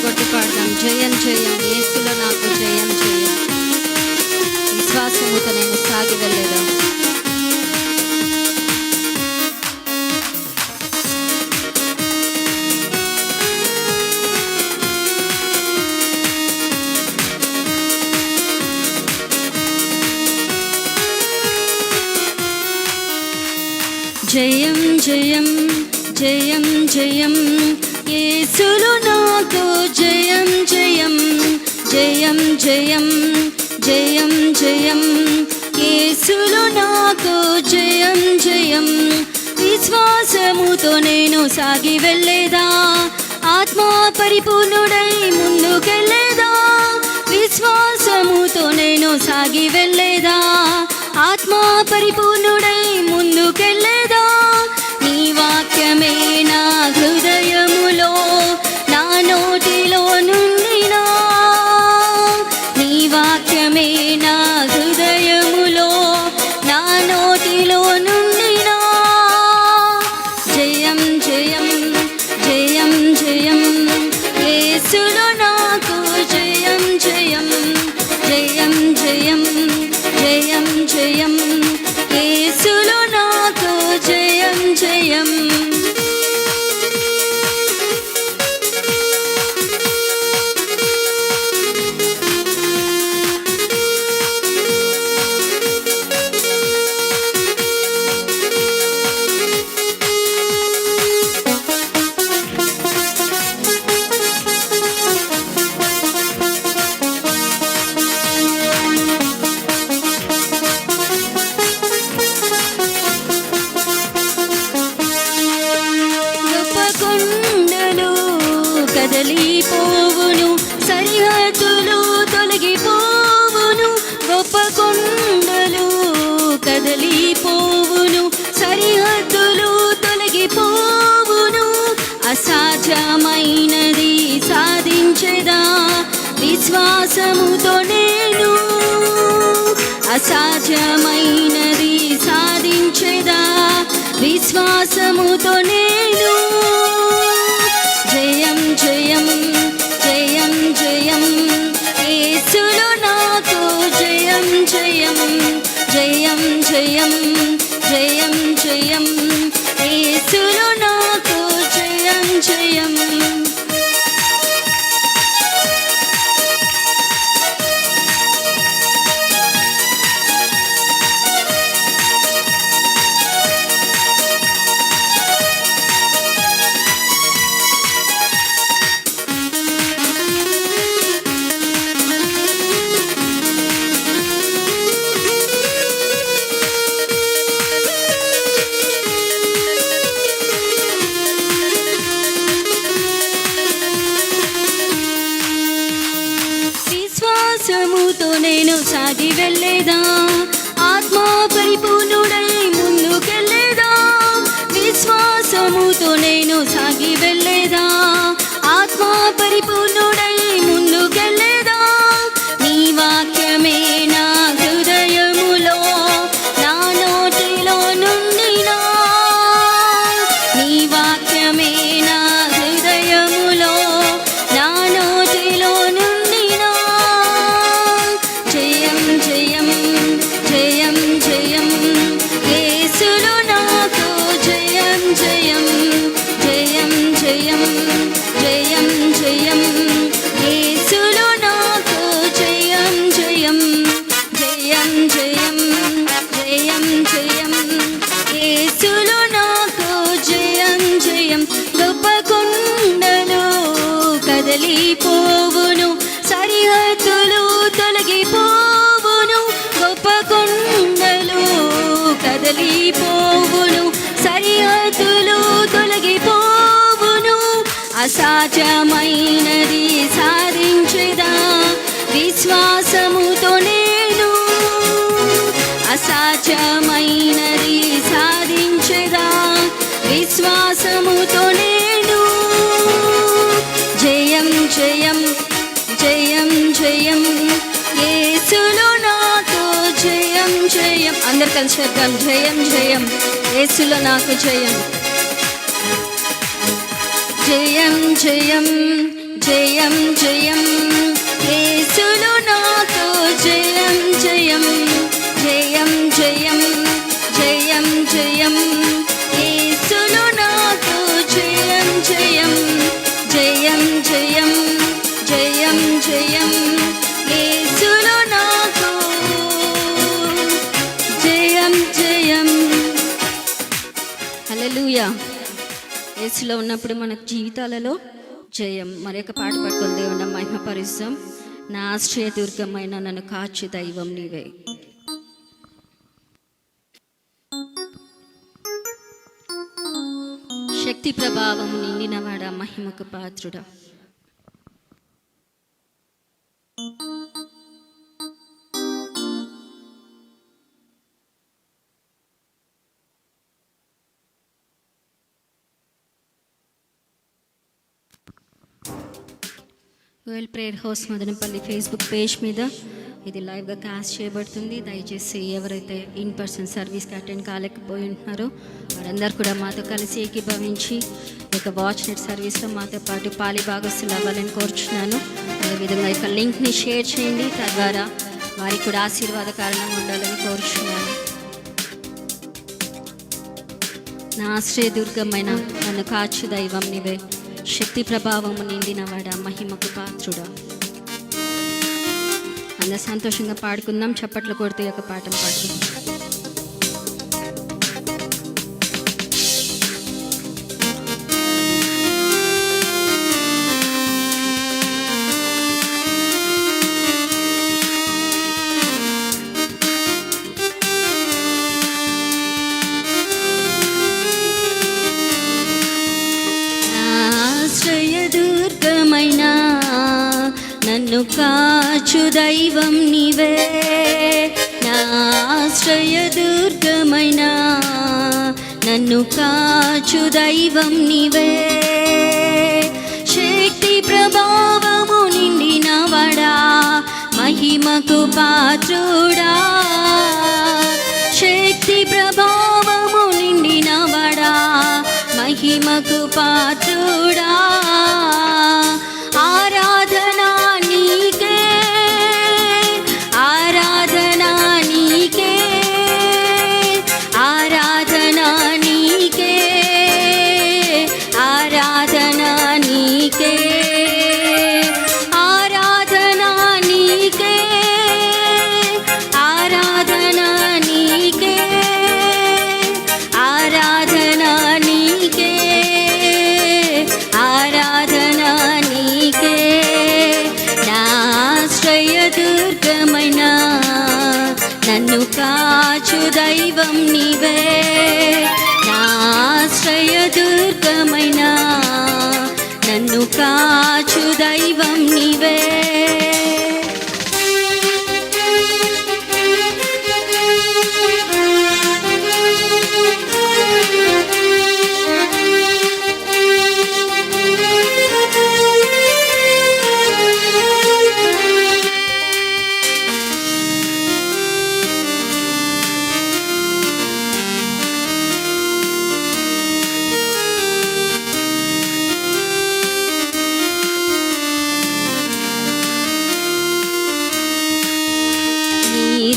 కొట్టి పాడదాం. జయం జయం యేసులో నాకు జయం జయం. విశ్వాసముతో నేను సాగి వెళ్ళేదా. జయం జయం జయం జయం యేసులో నాకు జయం జయం. జయం జయం జయం జయం యేసులో నాకు జయం జయం. విశ్వాసముతో నేను సాగి వెళ్ళేదా. ఆత్మ పరిపూర్ణుడై ముందుకెళ్ళేదా. విశ్వాసముతో నేను సాగి వెళ్ళేదా. ఆత్మ పరిపూర్ణుడై ముందుకెళ్ళేదా. నీ వాక్యమే నా హృదయములో నా నోటిలో నుండినా. నీ వాక్యమే నా హృదయములో నా నోటిలో నుండినా. జయం జయం జయం జయం యేసులో నాకు జయం జయం. జయం జయం జయం జయం యేసులో నాకు జయం జయం. కదలిపోవును సరిహద్దులు తొలగిపోవును. గొప్ప కొండలు కదలిపోవును సరిహద్దులు తొలగిపోవును. అసాధ్యమైనది సాధించేదా విశ్వాసముతో నేను. అసాధ్యమైనది సాధించేదా విశ్వాసముతో నేను. జయం జయం జయం జయం యేసులో నాకు జయం జయం. జయం జయం జయం జయం యేసులో నాకు జయం జయం. విశ్వాసముతో నేను సాగి వెళ్ళేదా. ఆత్మ పరిపూర్ణుడై ముందుకెళ్ళేదా. విశ్వాసముతో నేను సాగి వెళ్ళేదా. ఆత్మ పరిపూర్ణుడై ముందుకెళ్ళేదా. నీ వాక్యమే నా హృదయములో నా నోటిలో నుండినా. నీ వాక్యమే నా హృదయములో నా నోటిలో నుండినా. జయం జయం జయం జయం యేసులో నాకు జయం జయం. జయం జయం జయం జయం యేసులో నాకు జయం జయం. జయం జయం జయం జయం యేసులో నాకు జయం జయం. గొప్ప కొండలు కదలిపోవును సరిహద్దులు తొలగిపోవును. గొప్ప కొండలు కదలిపోవును సరిహద్దులు తొలగిపోవును. అసాధ్యమైనది సాధించేదా విశ్వాసముతో నేను. అసాధ్యమైనది సాధించేదా విశ్వాసముతో నేను. జయం జయం జయం జయం యేసులో నాకు జయం జయం. అందరు కలిసి చెప్దాం. జయం జయం యేసులో నాకు జయం. జయం జయం జయం జయం యేసులో నాకు జయం జయం జయం జయం జయం జయం యేసులో నాకు జయం జయం జయం జయం జయం జయం యేసులో నాకు జయం జయం. హల్లెలూయా. యేసులో ఉన్నప్పుడు మనకు జీవితాలలో జయం. మరొక పాట పట్టుకొని దేవుని మహిమపరుస్తాం. నా ఆశ్రయ దుర్గమైన నన్ను కాచు దైవం నీవే. శక్తి ప్రభావం నిండినవాడా, మహిమకు పాత్రుడా. Goyal prayer house Madanapalle Facebook page మీద ఇది లైవ్గా కాస్ట్ చేయబడుతుంది. దయచేసి ఎవరైతే ఇన్ పర్సన్ సర్వీస్కి అటెండ్ కాలేకపోయి ఉంటున్నారో వారందరూ కూడా మాతో కలిసి ఏకీభవించి ఒక వాచ్ నెట్ సర్వీస్లో మాతో పాటు పాలి భాగస్తులు అవ్వాలని కోరుచున్నాను. అదేవిధంగా ఇక లింక్ని షేర్ చేయండి, తద్వారా వారికి కూడా ఆశీర్వాద కారణంగా ఉండాలని కోరుచున్నాను. నా ఆశ్రయ దుర్గమైన నన్ను కాచు దైవం నీవే. శక్తి ప్రభావము నిండినవాడా, మహిమకు పాత్రుడా. అందరూ సంతోషంగా పాడుకుందాం. చప్పట్లు కొడితే ఒక పాటను పాడుకుందాం. దుర్గమైన నన్ను కాచు దైవం నీవే. నా ఆశ్రయ దుర్గమైన నన్ను కాచు దైవం నీవే. శక్తి ప్రభావము నిండినవాడా, మహిమకు పాత్రుడా. శక్తి ప్రభావము నిండినవాడా, మహిమకు పాత్రుడా. ఆరాధనా నీకే, ఆరాధనా నీకే, ఆరాధనా నీకే, ఆరాధనా నీకే, ఆరాధనా నీకే, ఆరాధనా నీకే, ఆరాధనా నీకే, ఆరాధనా నీకే. నా ఆశ్రయ దుర్గమైన నన్ను కాచు దైవం నీవే. నా ఆశ్రయ దుర్గమైన నన్ను కాచు దైవం నీవే.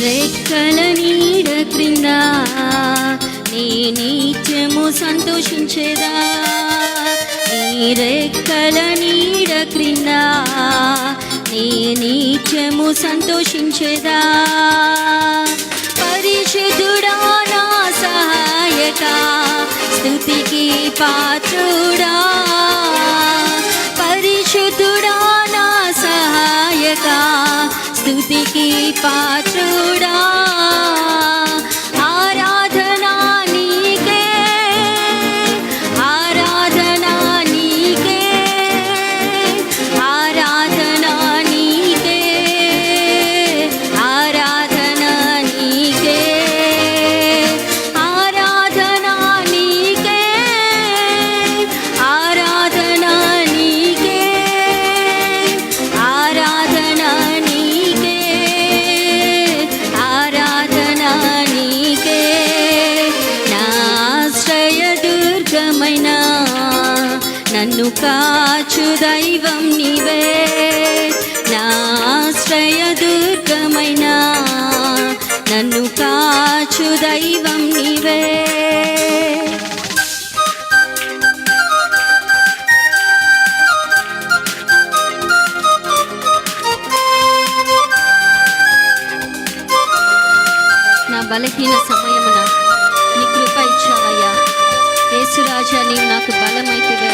రెక్కల నీడ క్రింద నీ నిత్యము సంతోషించేదా. నీ రెక్కల నీడ క్రింద నీ నిత్యము సంతోషించేదా. పరిశుద్ధుడా నా సహాయక, స్తుతికి పాత్రుడా. పరిశుద్ధుడా నా సహాయక, స్తుతికి పాత్రుడా. ఆరాధనా నీకే, ఆరాధనా నీకే, ఆరాధనా నీకే, ఆరాధనా నీకే, ఆరాధనా నీకే, ఆరాధనా నీకే, ఆరాధనా నీకే, నన్ను కాచు దైవం నీవే, నా ఆశ్రయ దుర్గమైన నన్ను కాచు దైవం నీవే. నా బలహీన సమయమున నీ కృప ఇచ్చావయ్యా. యేసురాజా, నీవు నాకు బలమైతివే,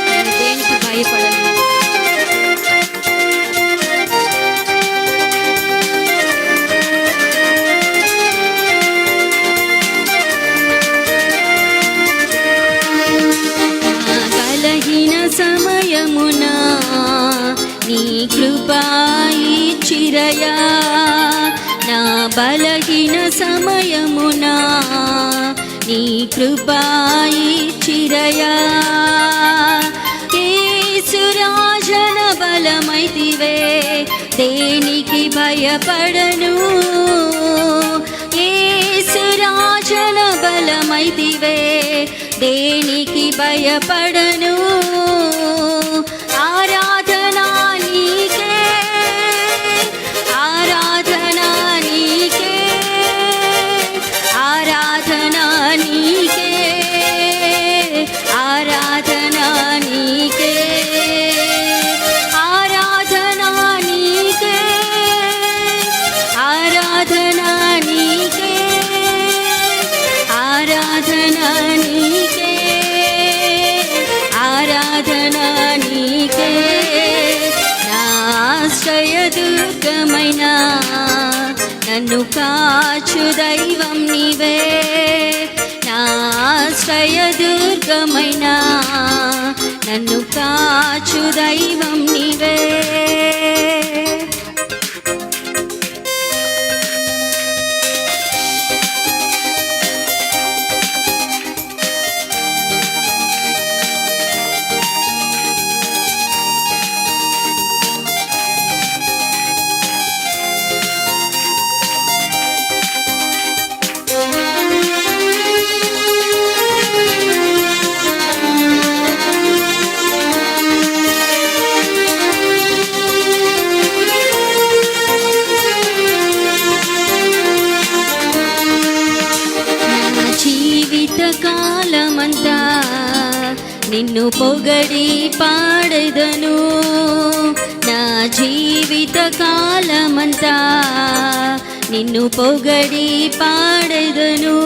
నేను దేనికి భయపడను. బలహీన సమయమున నీ కృప ఇచ్చిరయా, నా బలహీన సమయమున నీ కృప ఇచ్చిరయా. యేసురాజన బలమైతివే, దేనికి భయపడను. యేసురాజన బలమైతివే, దేనికి భయపడను. ఆరాధనా నీకే, ఆరాధనా నీకే, ఆరాధనా నీకే, ఆరాధనా నీకే, ఆరాధనా నీకే, ఆరాధనా నీకే, ఆరాధనా నీకే, ఆరాధనా నీకే. నా ఆశ్రయ దుర్గమైన నన్ను కాచు దైవం నీవే, నా ఆశ్రయ దుర్గమైన నన్ను కాచు దైవం నీవే. కాలమంతా నిన్ను పొగడి పాడెదను, నా జీవిత కాలమంతా నిన్ను పొగడి పాడెదను.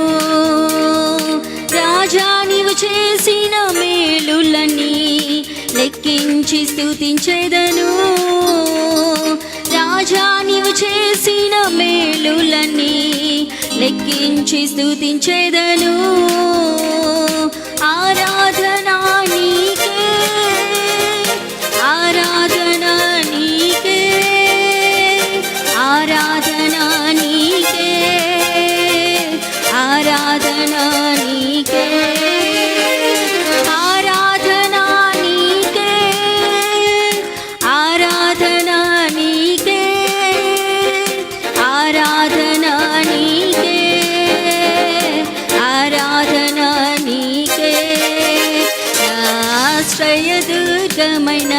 రాజా, నీవు చేసిన మేలులన్నీ లెక్కించి స్తుతించెదను. రాజా, నీవు చేసిన మేలులన్నీ లెక్కించి స్తుతించెదను. ఆరాధనా నీకే, ఆరాధనా నీకే, ఆరాధనా నీకే, ఆరాధనా నీకే, ఆరాధనా నీకే, ఆరాధనా నీకే, ఆరాధనా నీకే, ఆరాధనా నీకే. నా ఆశ్రయ దుర్గమైన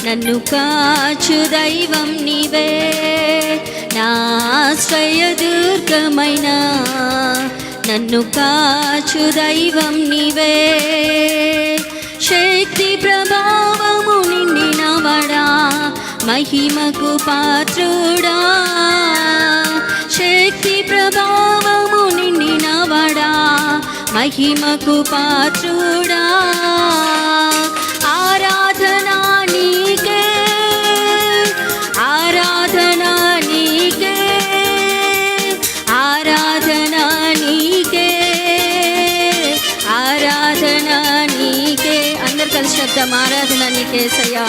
నన్ను కాచు దైవం నీవే, నా ఆశ్రయ దుర్గమైన నన్ను కాచు దైవం నీవే. శక్తి ప్రభావము నిండినవడా, మహిమకు పాత్రుడా, శక్తి ప్రభావము నిండినవడా, మహిమకు పాత్రుడా. ఆరాధనా నీకే, ఆరాధనా నీకే, ఆరాధనా నీకే, ఆరాధనా నీకే. అందరు కలిసి శబ్దం, ఆరాధన నీకే సయ్యా.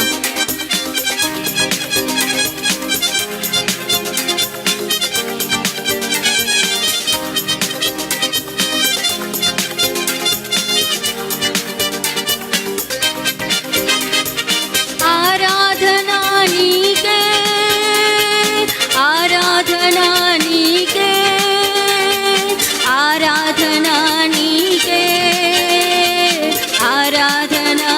ఆరాధనా నీకే, ఆరాధనా నీకే, ఆరాధనా నీకే, ఆరాధనా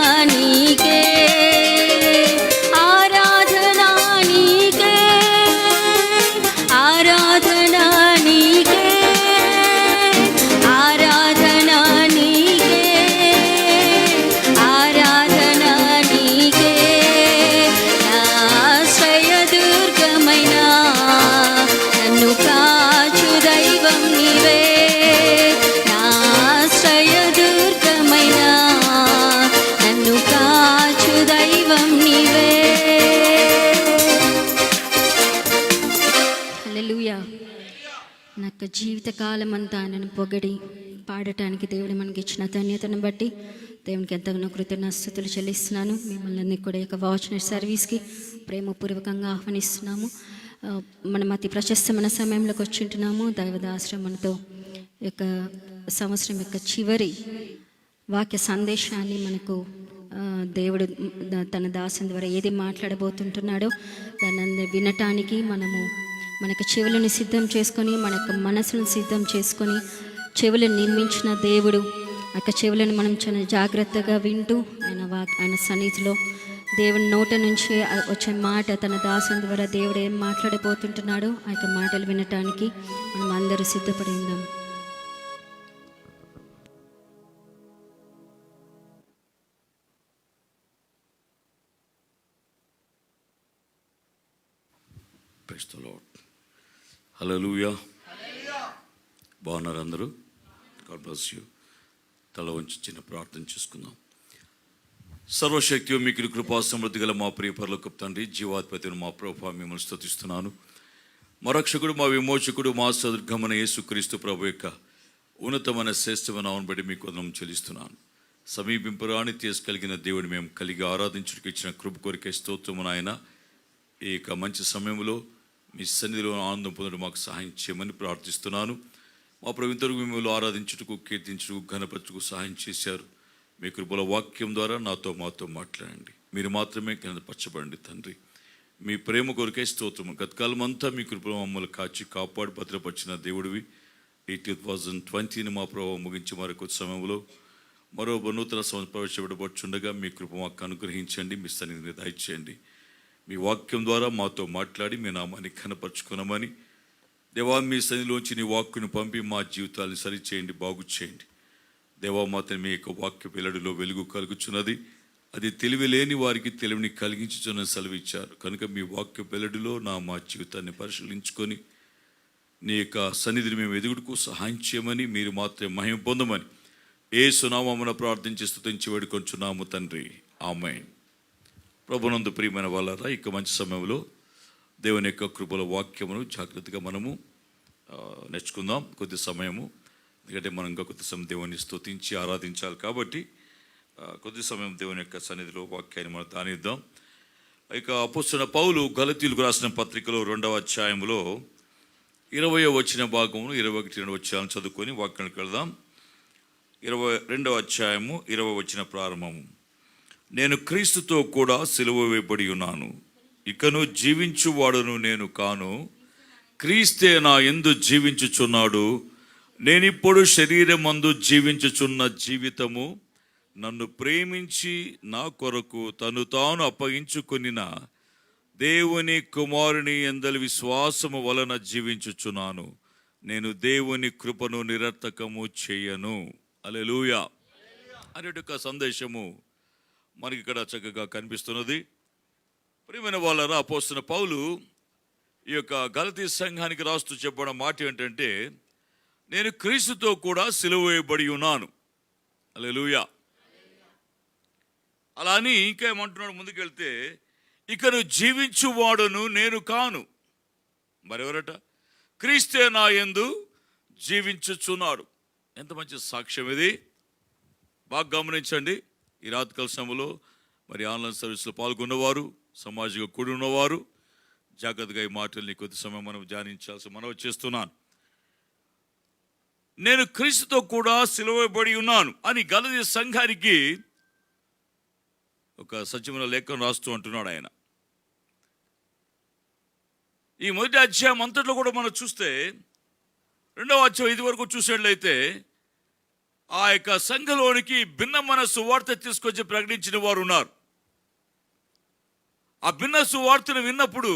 జీవితకాలం అంతా ఆయనను పొగడి పాడటానికి దేవుడు మనకి ఇచ్చిన ధన్యతను బట్టి దేవునికి ఎంతగానో కృతజ్ఞతలు చెల్లిస్తున్నాను. మిమ్మల్ని కూడా ఈ యొక్క వాచ్నెట్ సర్వీస్కి ప్రేమపూర్వకంగా ఆహ్వానిస్తున్నాము. మనం అతి ప్రశస్తమైన సమయంలోకి వచ్చింటున్నాము. దైవదాశ్రమంతో ఈ యొక్క సంవత్సరం యొక్క చివరి వాక్య సందేశాన్ని మనకు దేవుడు తన దాసుని ద్వారా ఏది మాట్లాడబోతుంటున్నాడో దాన్ని వినటానికి మనకు చెవులను సిద్ధం చేసుకొని మన యొక్క మనసును సిద్ధం చేసుకొని చెవులను నిర్మించిన దేవుడు ఆ యొక్క చెవులను మనం చాలా జాగ్రత్తగా వింటూ ఆయన సన్నిధిలో దేవుని నోట నుంచి వచ్చే మాట తన దాసుని ద్వారా దేవుడు ఏం మాట్లాడబోతుంటున్నాడో ఆ యొక్క మాటలు వినటానికి మనం అందరూ సిద్ధపడి ఉందాం. Praise the Lord. హల్లెలూయా. బాగున్నారు అందరూ? God bless you. తల వంచి చిన్న ప్రార్థన చేసుకుందాం. సర్వశక్తి మీకు కృపా సమృద్ధి గల మా ప్రియ పరలోకపు తండ్రి, జీవాధిపతిని మా ప్రభువా మిమ్మల్ని స్తుతిస్తున్నాను. మా రక్షకుడు, మా విమోచకుడు, మా సదుర్గమన యేసుక్రీస్తు ప్రభు యొక్క ఉన్నతమైన శ్రేష్టమైన నామమును బట్టి మీకు వందనం చెల్లిస్తున్నాను. సమీపింపరాని కలిగిన దేవుని మేము కలిగి ఆరాధించుటకు ఇచ్చిన కృప కొరికే స్తోత్రము నాయన. ఈ యొక్క మంచి సమయంలో మీ సన్నిధిలో ఆనందం పొందడం మాకు సహాయం చేయమని ప్రార్థిస్తున్నాను. మా ప్రభు ఇంతవరకు మిమ్మల్ని ఆరాధించుటకు, కీర్తించుటకు, ఘనపరచుటకు సహాయం చేశారు. మీ కృపల వాక్యం ద్వారా మాతో మాట్లాడండి. మీరు మాత్రమే ఘనపరచబడండి తండ్రి. మీ ప్రేమ కొరకే స్తోత్రము. గతకాలం అంతా మీ కృపలో మమ్మల్ని కాచి కాపాడి భద్రపరిచిన దేవుడివి. ఈ 2020ని మా ప్రభావం ముగించి మరొక సమయంలో మరో నూతన సంవత్సరం ప్రవేశపెట్టబడుచుండగా మీ కృప మాకు అనుగ్రహించండి. మీ సన్నిధిని దయచేయండి. మీ వాక్యం ద్వారా మాతో మాట్లాడి మీ నామాన్ని ఘనపరచుకున్నామని దేవా, మీ సన్నిధిలోంచి నీ వాక్కుని పంపి మా జీవితాలను సరిచేయండి, బాగు చేయండి. దేవామాత మీ యొక్క వాక్య వెల్లడిలో వెలుగు కలుగుచున్నది. అది తెలివి లేని వారికి తెలివిని కలిగించుచున్న సెలవిచ్చారు. కనుక మీ వాక్య వెల్లడిలో మా జీవితాన్ని పరిశీలించుకొని నీ యొక్క సన్నిధిని మేము ఎదుగుడుకు సహాయం చేయమని, మీరు మాత్రమే మహిమ పొందమని యేసు నామమున ప్రార్థించి స్తుతించి వేడుకొంచున్నాము తండ్రి. ఆమేన్. ప్రభునందు ప్రియమైన వాళ్ళరా, ఇక మంచి సమయంలో దేవుని యొక్క కృపల వాక్యమును జాగ్రత్తగా మనము నేర్చుకుందాం. కొద్ది సమయము, ఎందుకంటే మనం ఇంకా కొద్ది సమయం దేవుని స్తుతించి ఆరాధించాలి కాబట్టి కొద్ది సమయం దేవుని యొక్క సన్నిధిలో వాక్యాన్ని మనం ధ్యానిద్దాం. ఇక అపోస్తలుడైన పౌలు గలతీయులకు రాసిన పత్రికలో 2వ అధ్యాయంలో 20వ వచన భాగమును 21 వచనాలను చదువుకొని వాక్యానికి వెళ్దాం. 22వ అధ్యాయము 20వ వచన ప్రారంభము. నేను క్రీస్తుతో కూడా సిలువ వేయబడి ఉన్నాను. ఇకను జీవించువాడును నేను కాను, క్రీస్తే నా యందు జీవించుచున్నాడు. నేనిప్పుడు శరీరమందు జీవించుచున్న జీవితము నన్ను ప్రేమించి నా కొరకు తను తాను అప్పగించుకొనిన దేవుని కుమారుని యందలి విశ్వాసము వలన జీవించుచున్నాను. నేను దేవుని కృపను నిరర్థకము చేయను. హల్లెలూయా అనేట సందేశము మనకి ఇక్కడ చక్కగా కనిపిస్తున్నది. ప్రియమైన వాళ్ళరా, అపోస్తలుడైన పౌలు ఈ యొక్క గలతీ సంఘానికి రాస్తూ చెప్పడం మాట ఏంటంటే, నేను క్రీస్తుతో కూడా సిలువ వేయబడి ఉన్నాను. హల్లెలూయా. అలా అని ఇంకా ఏమంటున్నాడు ముందుకెళ్తే, ఇకను జీవించువాడును నేను కాను, మరెవరట? క్రీస్తే నా యందు జీవించుచున్నాడు. ఎంత మంచి సాక్ష్యం ఇది! బాగా గమనించండి. ఈ రాత్రికాల సమయంలో మరి ఆన్లైన్ సర్వీస్లో పాల్గొన్నవారు, సమాజంగా కూడి ఉన్నవారు జాగ్రత్తగా ఈ మాటల్ని కొద్ది సమయం మనం ధ్యానించాల్సి మనవి చేస్తున్నాను. నేను క్రీస్తుతో కూడా సిలువబడి ఉన్నాను అని గలతీ సంఘానికి ఒక సత్యమైన లేఖను రాస్తూ అంటున్నాడు ఆయన. ఈ మొదటి అధ్యాయం అంతట్లో కూడా మనం చూస్తే, 2వ అధ్యాయం ఇది వరకు చూసేట్లయితే ఆ యొక్క సంఘంలోనికి భిన్నమైన సువార్త తీసుకొచ్చి ప్రకటించిన వారు ఉన్నారు. ఆ భిన్న సువార్తను విన్నప్పుడు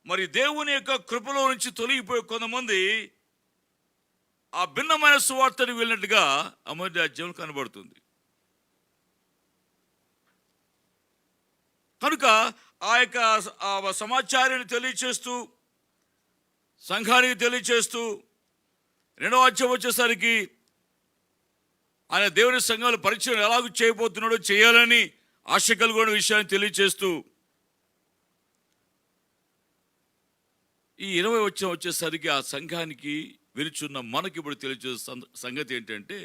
మరి దేవుని యొక్క కృపలో నుంచి తొలగిపోయే కొంతమంది ఆ భిన్నమైన సువార్తను వెళ్ళినట్టుగా ఆ మొదటి అధ్యాయం కనబడుతుంది. కనుక ఆ యొక్క సమాచారాన్ని తెలియచేస్తూ, సంఘానికి తెలియచేస్తూ, 2వ అధ్యాయం వచ్చేసరికి ఆయన దేవుని సంఘాలు పరిచయం ఎలాగూ చేయబోతున్నాడో చేయాలని ఆశ కలిగిన విషయాన్ని తెలియచేస్తూ ఈ 20 వచ్చేసరికి ఆ సంఘానికి విరుచున్న మనకి ఇప్పుడు తెలిసే సంగతి ఏంటంటే,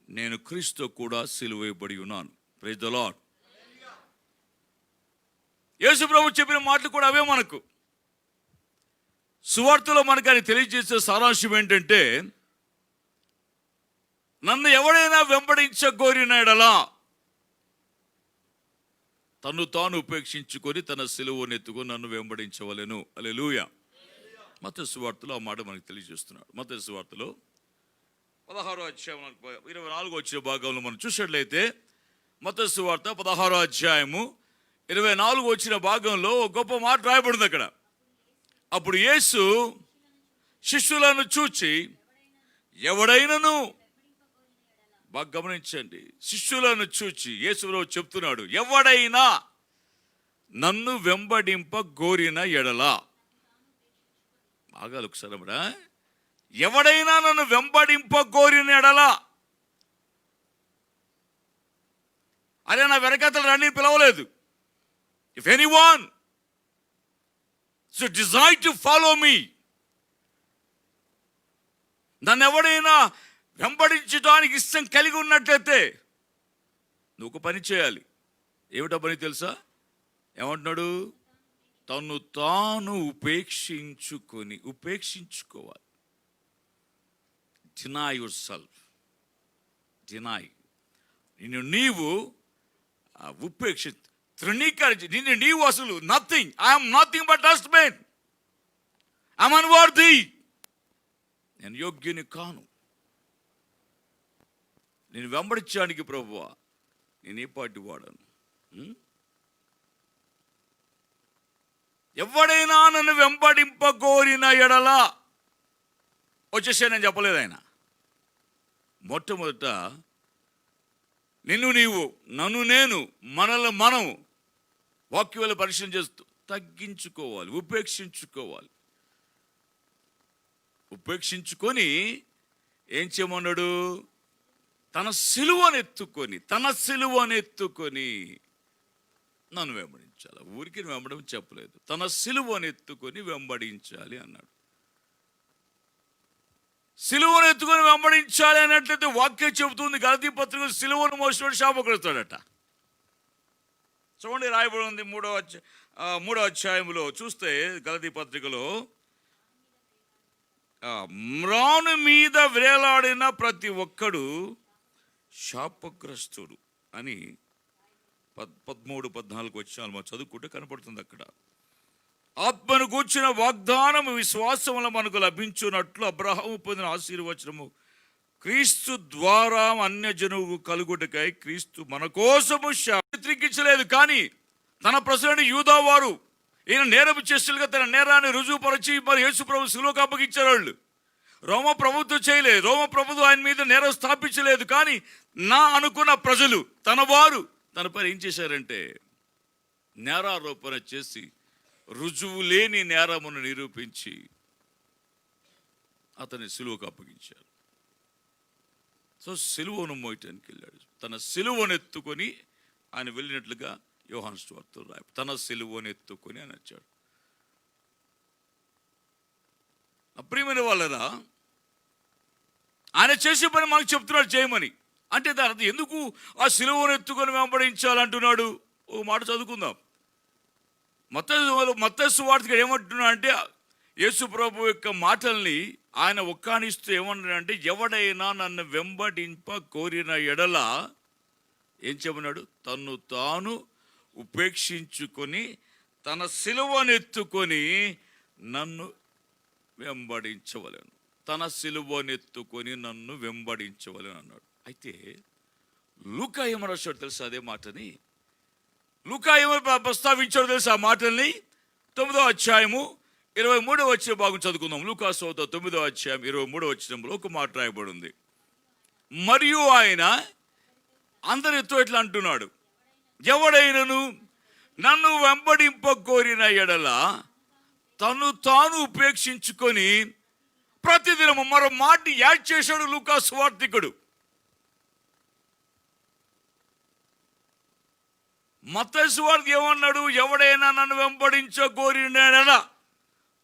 నేను క్రీస్తు కూడా సిలువేయబడి ఉన్నాను. Praise the Lord. యేసు ప్రభు చెప్పిన మాటలు కూడా అవే. మనకు సువార్తలో మనకు ఆయన తెలియజేసే సారాంశం ఏంటంటే, నన్ను ఎవడైనా వెంబడించగోరిన యెడల తను తాను ఉపేక్షించుకొని తన సిలువనెత్తుకొని నన్ను వెంబడించవలెను. హల్లెలూయా. మత్తయి సువార్తలో ఆ మాట మనకు తెలియజేస్తున్నాడు. మత్తయి సువార్తలో 16వ అధ్యాయం 24 వచ్చిన భాగంలో మనం చూసినట్లయితే, మత్తయి సువార్త 16వ అధ్యాయము 24 వచ్చిన భాగంలో ఒక గొప్ప మాట రాయబడింది అక్కడ. అప్పుడు యేసు శిష్యులను చూచి, ఎవడైనను, బాగా గమనించండి, శిష్యులను చూచి యేసురావు చెప్తున్నాడు, ఎవడైనా నన్ను వెంబడింప గోరిన ఎడల, బాగా ఒకసారి అమ్మడా, ఎవడైనా నన్ను వెంబడింప గోరిన ఎడల, అరే నా వెనకతలు రండి పిలవలేదు. If anyone so desire to follow me, నన్ను ఎవడైనా వెంబడించడానికి ఇష్టం కలిగి ఉన్నట్లయితే నువ్వు ఒక పని చేయాలి. ఏమిటా పని తెలుసా? ఏమంటున్నాడు? తను తాను ఉపేక్షించుకోవాలి. Deny yourself. డినై, నిన్ను నీవు తృణీకరించి, నిన్ను నీవు అసలు nothing, I'm nothing but dustbin, I'm unworthy, నేను యోగ్యుని కాను, నేను వెంబడించడానికి ప్రభువా నేను ఏ పాటి వాడను. ఎవడైనా నన్ను వెంబడింపగోరిన ఎడల, వచ్చేసే నేను చెప్పలేదు ఆయన. మొట్టమొదట నిన్ను నీవు, నన్ను నేను, మనల్ని మనం వాక్యాలు పరిశీలన చేస్తూ తగ్గించుకోవాలి, ఉపేక్షించుకొని ఏం చేయమన్నాడు? తన సిలువనెత్తుకొని నన్ను వెంబడించాలి. ఊరికి వెంబడం చెప్పలేదు, తన సిలువనెత్తుకొని వెంబడించాలి అన్నాడు. సిలువనెత్తుకొని వెంబడించాలి అన్నట్లయితే వాక్యం చెబుతుంది, గలతీ పత్రిక సిలువను మోసినోడు శాపగ్రస్తుడట. చూడండి, రాయబడి ఉంది 3వ అధ్యాయంలో చూస్తే, గలతీ పత్రికలో, మ్రాను మీద వేలాడిన ప్రతి ఒక్కడు శాపగ్రస్తుడు అని 13-14 వచ్చినాలు మనం చదువుకుంటే కనపడుతుంది అక్కడ. ఆత్మను కూర్చిన వాగ్దానం విశ్వాసం వల్ల మనకు లభించున్నట్లు అబ్రహాము పొందిన ఆశీర్వచనము క్రీస్తు ద్వారా అన్యజనువు కలుగుటకై క్రీస్తు మన కోసము వ్యతిరేకించలేదు. కానీ తన ప్రజలను యూదా వారు ఈయన నేరపు చేస్తులుగా తన నేరాన్ని రుజువుపరిచి మరి యేసు ప్రభు సిలువకు అప్పగించారు. వాళ్ళు రోమ ప్రభుత్వం చేయలేదు, రోమ ప్రభుత్వం ఆయన మీద నేరం స్థాపించలేదు. కానీ నా అనుకున్న ప్రజలు, తన వారు తనపై ఏం చేశారంటే నేరారోపణ చేసి రుజువు లేని నేరమును నిరూపించి అతని సిలువకు అప్పగించారు. సో సిలువను మోయటానికి వెళ్ళాడు. తన సిలువను ఎత్తుకొని ఆయన వెళ్ళినట్లుగా యోహాను సువార్తలో రాయ, తన సిలువను ఎత్తుకొని అని వచ్చాడు. ప్రియమైన వాళ్ళరా, ఆయన చేసే పని మనకు చెప్తున్నాడు చేయమని. అంటే దాని అర్థం ఎందుకు ఆ సిలువను ఎత్తుకొని వెంబడించాలంటున్నాడు? ఓ మాట చదువుకుందాం. మత్తయి సువార్తకి ఏమంటున్నా అంటే, యేసు ప్రభు యొక్క మాటల్ని ఆయన ఒక్కానిస్తూ ఏమన్నాడంటే, ఎవడైనా నన్ను వెంబడింప కోరిన ఎడల ఏం చెప్పన్నాడు? తను తాను ఉపేక్షించుకొని తన సిలువనెత్తుకొని నన్ను వెంబడించవలెను. తన సిలువనెత్తుకొని నన్ను వెంబడించవలెను అన్నాడు. అయితే లూకా ఏమని రాశాడు తెలుసా? అదే మాటని లూకా ఏమని ప్రస్తావించాడు తెలుసా? ఆ మాటల్ని 9వ అధ్యాయము 23వ వచనం భాగం చదువుకుందాం. లూకా సువార్త 9వ అధ్యాయం 23వ వచనంలో ఒక మాట రాయబడి ఉంది. మరియు ఆయన అందరితో ఇట్లా అంటున్నాడు, ఎవడైనను నన్ను వెంబడింప కోరిన ఎడల తను తాను ఉపేక్షించుకొని ప్రతిదినము, మరో మాట యాడ్ చేశాడు లూకా సువార్తికుడు. మత్తయి సువార్త ఏమన్నాడు? ఎవడైనా నన్ను వెంబడించ కోరిన ఎడల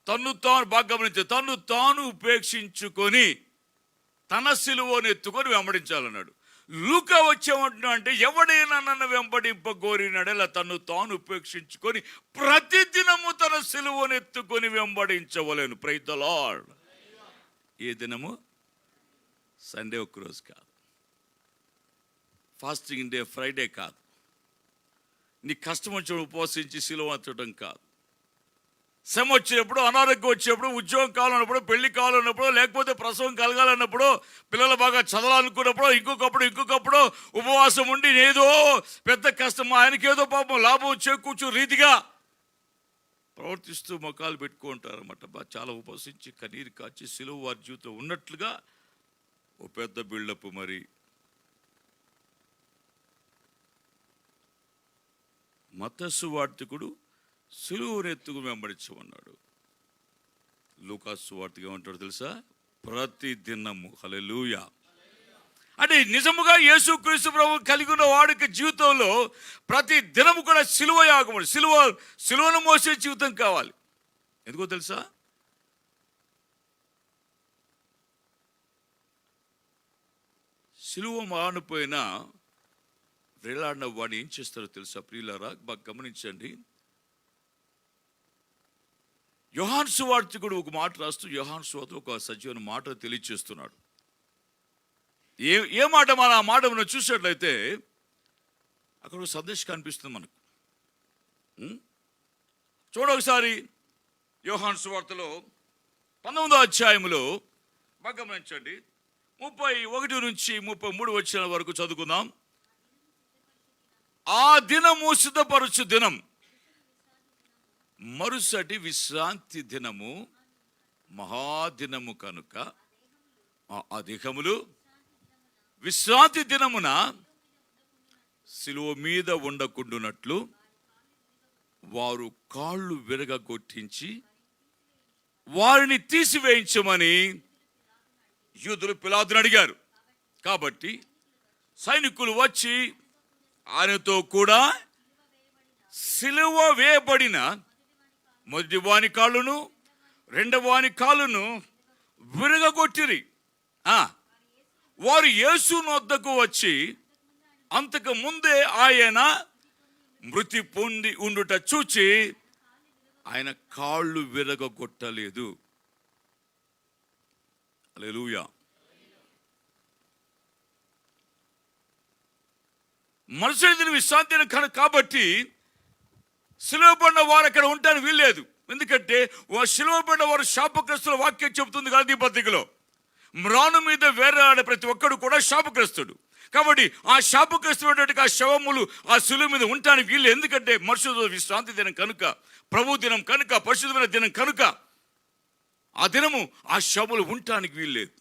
తన్ను తాను బాగా గమనించే, తన్ను తాను ఉపేక్షించుకొని తన సిలువను ఎత్తుకొని వెంబడించాలన్నాడు. లూకా వచ్చేమంటున్నా అంటే ఎవడైనా నన్ను వెంబడింపగోరినాడేలా తన్ను తాను ఉపేక్షించుకొని ప్రతిదినము తన సిలువను ఎత్తుకొని వెంబడించవలేను. Praise the Lord. ఏ దినము? సండే ఒక్కరోజు కాదు, ఫాస్టింగ్ డే ఫ్రైడే కాదు, నీ కష్టం వచ్చినప్పుడు ఉపవాసించి సిలువ ఎత్తడం కాదు, శ్రమ వచ్చినప్పుడు, అనారోగ్యం వచ్చినప్పుడు, ఉద్యోగం కావాలన్నప్పుడు, పెళ్లి కావాలన్నప్పుడు, లేకపోతే ప్రసవం కలగాలన్నప్పుడు, పిల్లలు బాగా చదవాలనుకున్నప్పుడు, ఇంకొకప్పుడు ఉపవాసం ఉండి ఏదో పెద్ద కష్టం, ఆయనకేదో పాపం లాభం చేకూర్చు రీతిగా ప్రవర్తిస్తూ మొఖాలు పెట్టుకుంటారన్నమాట. చాలా ఉపవసించి కన్నీరు కాచి సిలువ వారి జీవితం ఉన్నట్లుగా ఓ పెద్ద బిల్డప్. మరి మత్తయి సువార్తికుడు సిలువనెత్తుకు వెంబడించమన్నాడు. లూకా సువార్తిగా ఏమంటాడు తెలుసా? ప్రతి దినము. హల్లెలూయా. అంటే నిజముగా యేసుక్రీస్తు ప్రభు కలిగి ఉన్న వాడికి జీవితంలో ప్రతి దినము కూడా సిలువ యాగం, సిలువను మోసే జీవితం కావాలి. ఎందుకో తెలుసా? సిలువ మానిపోయినా వేలాడిన వాడిని ఏం చేస్తారో తెలుసా ప్రియులారా? బాగా గమనించండి. యోహాను సువార్తికుడు ఒక మాట రాస్తూ యోహాను సువార్త ఒక సజీవన మాట తెలియచేస్తున్నాడు. ఏ మాట? మన ఆ మాట మనం చూసినట్లయితే అక్కడ ఒక సందేశం కనిపిస్తుంది మనకు. చూడొకసారి యోహాను సువార్తలో 19వ అధ్యాయంలో బాగా గమనించండి. 31 నుంచి 33 వచ్చిన వరకు చదువుకుందాం. ఆ దినము సిద్ధపరచు దినం, మరుసటి విశ్రాంతి దినము మహాదినము కనుక ఆ దేహములు విశ్రాంతి దినమున సిలువ మీద ఉండకుండునట్లు వారు కాళ్ళు విరగగొట్టించి వారిని తీసివేయించమని యూదులు పిలాతును అడిగారు. కాబట్టి సైనికులు వచ్చి ఆయనతో కూడా సిలువ వేయబడిన మొదటి వాని కాళ్ళును రెండవ వాని కాళ్ళును విరగగొట్టిరి. వారు యేసు వద్దకు వచ్చి అంతకు ముందే ఆయన మృతి పొంది ఉండుట చూచి ఆయన కాళ్ళు విరగగొట్టలేదు. హల్లెలూయా. మరుసటి దిన విశ్రాంతి దినం కాబట్టి సిలువ పడిన వారు అక్కడ ఉంటానికి వీల్లేదు. ఎందుకంటే సిలువ పడిన వారు శాపగ్రస్తుల వాక్యం చెబుతుంది కదా ఈ పత్రికలో. మ్రాను మీద వేరాడే ప్రతి ఒక్కడు కూడా శాపగ్రస్తుడు. కాబట్టి ఆ శాపగ్రస్తుడైనటువంటి ఆ శవములు ఆ సిలువ మీద ఉండటానికి వీళ్ళు. ఎందుకంటే మరుసటి విశ్రాంతి దినం కనుక, ప్రభు దినం కనుక, పరిశుద్ధమైన దినం కనుక ఆ దినము ఆ శవములు ఉండటానికి వీల్లేదు.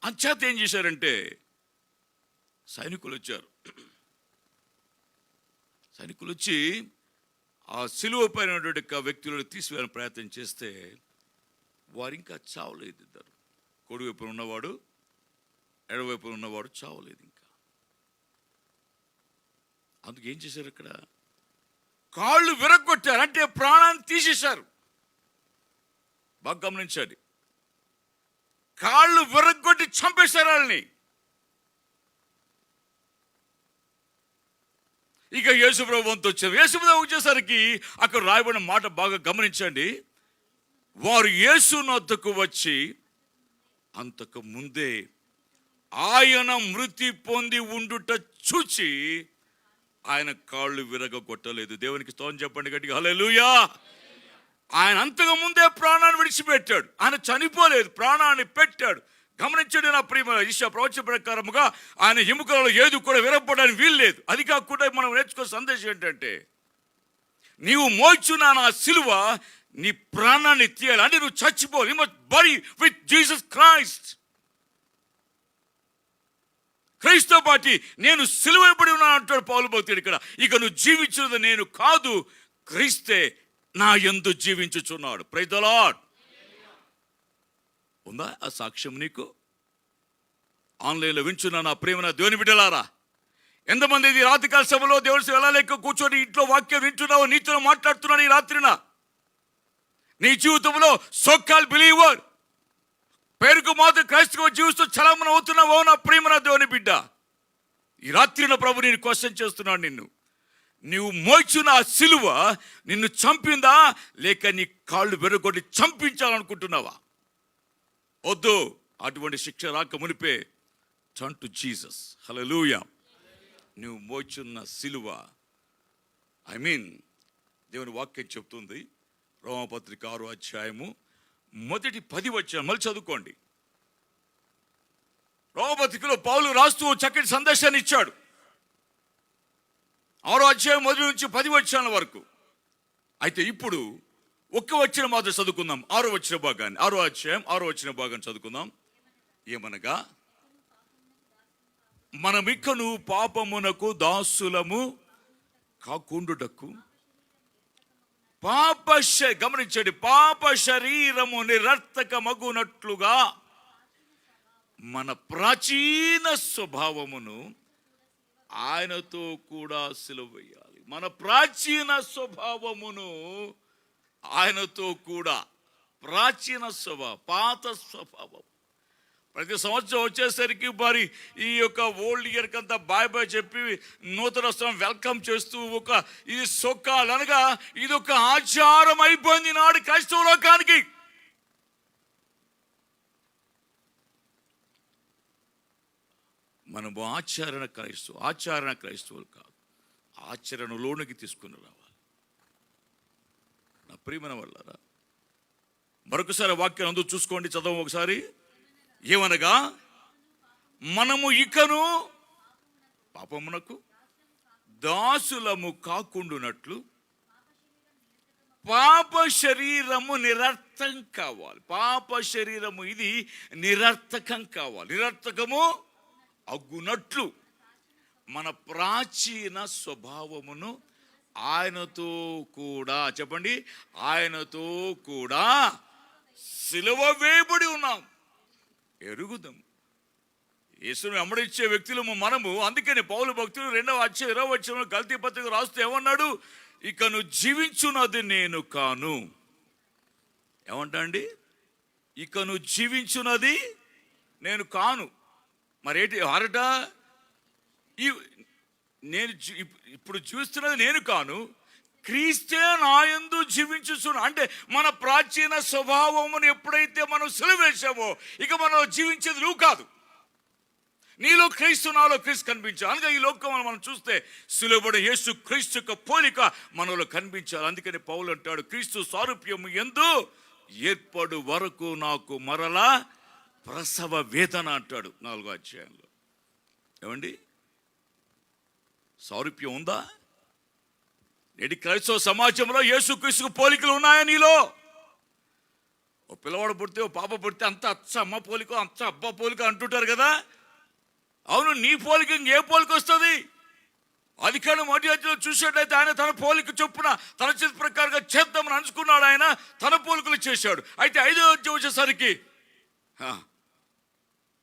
అంచేత ఏం చేశారంటే సైనికులు వచ్చారు. సైనికులు వచ్చి ఆ సిలువ పైన ఉన్నటువంటి వ్యక్తులను తీసివేయాలని ప్రయత్నం చేస్తే వారు ఇంకా చావలేదు. ఇద్దరు, కుడివైపున ఉన్నవాడు ఎడవైపున ఉన్నవాడు చావలేదు ఇంకా. అందుకు ఏం చేశారు? అక్కడ కాళ్ళు విరగొట్టారు, అంటే ప్రాణాన్ని తీసేశారు. బాగా గమనించండి. కాళ్ళు విరగొట్టి చంపేశారు వాళ్ళని. ఇక యేసుప్రభు వంతు వచ్చారు. యేసుప్రభు వచ్చేసరికి అక్కడ రాయబడిన మాట బాగా గమనించండి. వారు యేసు వద్దకు వచ్చి అంతకు ముందే ఆయన మృతి పొంది ఉండుట చూచి ఆయన కాళ్ళు విరగొట్టలేదు. దేవునికి స్తోత్రం చెప్పండి గట్టిగా, హల్లెలూయా. ఆయన అంతకు ముందే ప్రాణాన్ని విడిచిపెట్టాడు. ఆయన చనిపోలేదు, ప్రాణాన్ని పెట్టాడు. గమనించండి నా ప్రియమైన యెషయా ప్రవచన ప్రకారముగా ఆయన ఎముకలలో ఏది కూడా విరగొట్టడానికి వీల్లేదు. అది కాకుండా మనం నేర్చుకునే సందేశం ఏంటంటే, నీవు మోచున్న నా సిలువ నీ ప్రాణాన్ని తీయాలి, అంటే నువ్వు చచ్చిపోవాలి. You must bury with Jesus Christ. క్రీస్తుతో పాటు నేను సిలువైపడి ఉన్నాను అంటాడు పౌలు భక్తుడు ఇక్కడ. ఇక నువ్వు జీవించినది నేను కాదు, క్రీస్తే నా యందు జీవించుచున్నాడు. Praise the lord. ఉందా ఆ సాక్ష్యం నీకు? ఆన్లైన్లో వింటున్నా నా ప్రియమైన దేవుని బిడ్డలారా, ఎంతమంది ఇది రాత్రికాల సభలో దేవుని ఎలా లేక కూర్చొని ఇంట్లో వాక్యం వింటున్నావు, నీతో మాట్లాడుతున్నాను ఈ రాత్రిన. నీ జీవితంలో సోకాల్ బిలీవర్, పేరుకు మాత్రం క్రైస్తవ జీవిస్తూ చలమన అవుతున్నావో నా ప్రియమైన దేవుని బిడ్డ, ఈ రాత్రిన ప్రభు నేను క్వశ్చన్ చేస్తున్నాను నిన్ను. నీవు మోయిచున్న ఆ సిలువ నిన్ను చంపిందా, లేక నీ కాళ్ళు వెరగొట్టి చంపించాలనుకుంటున్నావా? వద్దు, అటువంటి శిక్ష రాక మునిపే టర్న్ టు జీసస్. హల్లెలూయా. నువ్వు మోయిచున్న సిలువ, దేవుని వాక్యం చెప్తుంది, రోమపత్రిక 6వ అధ్యాయము మొదటి 10 వచనం మళ్ళీ చదువుకోండి. రోమపత్రికలో పౌలు రాస్తూ చక్కటి సందేశాన్ని ఇచ్చాడు. 6వ అధ్యాయం మొదటి నుంచి 10 వచనాల వరకు. అయితే ఇప్పుడు ఒక్క వచనం మాత్రం చదువుకుందాం. 6వ వచన భాగాన్ని, 6వ అధ్యాయం 6వ వచన భాగాన్ని చదువుకుందాం. ఏమనగా, మనమిక్కను పాపమునకు దాసులము కాకుండుటకు గమనించండి, పాప శరీరము నిరర్థకమగునట్లుగా మన ప్రాచీన స్వభావమును ఆయనతో కూడా సిలువ వేయాలి. మన ప్రాచీన స్వభావమును ఆయనతో కూడా, ప్రాచీన స్వభావం, పాత స్వభావం. ప్రతి సంవత్సరం వచ్చేసరికి మరి ఈ యొక్క ఓల్డ్ ఇయర్ కంతా బాయ్ బాయ్ చెప్పి నూతన సంవత్సరం వెల్కమ్ చేస్తూ ఇది సొక్కాలు అనగా ఇది ఒక ఆచారం అయిపోయింది నాడు క్రైస్తవ లోకానికి. మనము ఆచరణ క్రైస్తవులు కాదు, ఆచరణలోనికి తీసుకుని రావాలి. నా ప్రియమైన వాళ్ళారా, మరొకసారి వాక్యం అందరూ చూసుకోండి, చదవం ఒకసారి. ఏమనగా, మనము ఇకను పాపమునకు దాసులము కాకుండునట్లు పాప శరీరము నిరర్థకం కావాలి. పాప శరీరము ఇది నిరర్థకం కావాలి. నిరర్థకము అగ్గునట్లు మన ప్రాచీన స్వభావమును ఆయనతో కూడా, చెప్పండి, ఆయనతో కూడా సిలువ వేయబడి ఉన్నాం. ఎరుగుదాం. యేసును వెంబడించే వ్యక్తులము మనము. అందుకని పౌలు భక్తులు 2వ అధ్యాయం 20వ వచనంలో గలతీ పత్రిక రాస్తూ ఏమన్నాడు? ఇక నువ్వు జీవించున్నది నేను కాను. ఏమంటా అండి? ఇక నువ్వు జీవించున్నది నేను కాను. మరేంటి ఆరట? నేను ఇప్పుడు జీవిస్తున్నది నేను కాను, క్రీస్తే నాయందు జీవించుచున్నా. అంటే మన ప్రాచీన స్వభావమును ఎప్పుడైతే మనం సిలువేశామో ఇక మనం జీవించేది నువ్వు కాదు, నీలో క్రీస్తు, నాలో క్రీస్తు కనిపించాలి. అనగా ఈ లోకంలో మనం చూస్తే సిలువబడిన యేసు క్రీస్తు యొక్క పోలిక మనలో కనిపించాలి. అందుకని పౌలు అంటాడు, క్రీస్తు సారూప్యము యందు ఏర్పడు వరకు నాకు మరలా ప్రసవ వేదన అంటాడు 4వ అధ్యాయంలో. ఏమండి, సారూప్యం ఉందా? నేటి క్రైస్తవ సమాజంలో యేసుక్రీస్తుకు పోలికలు ఉన్నాయా నీలో? ఓ పిల్లవాడు పుడితే, ఓ పాప పుడితే అంత అచ్చ అమ్మ పోలిక, అంత అబ్బా పోలిక అంటుంటారు కదా. అవును, నీ పోలిక ఇంకే పోలిక వస్తుంది? అధికారం మొదటి అధ్యాయంలో చూసేటైతే ఆయన తన పోలిక చొప్పున తన చిత్త ప్రకారంగా చేద్దామని అనుకున్నాడు. ఆయన తన పోలికలు చేశాడు. అయితే 5వ అధ్యాయం వచ్చేసరికి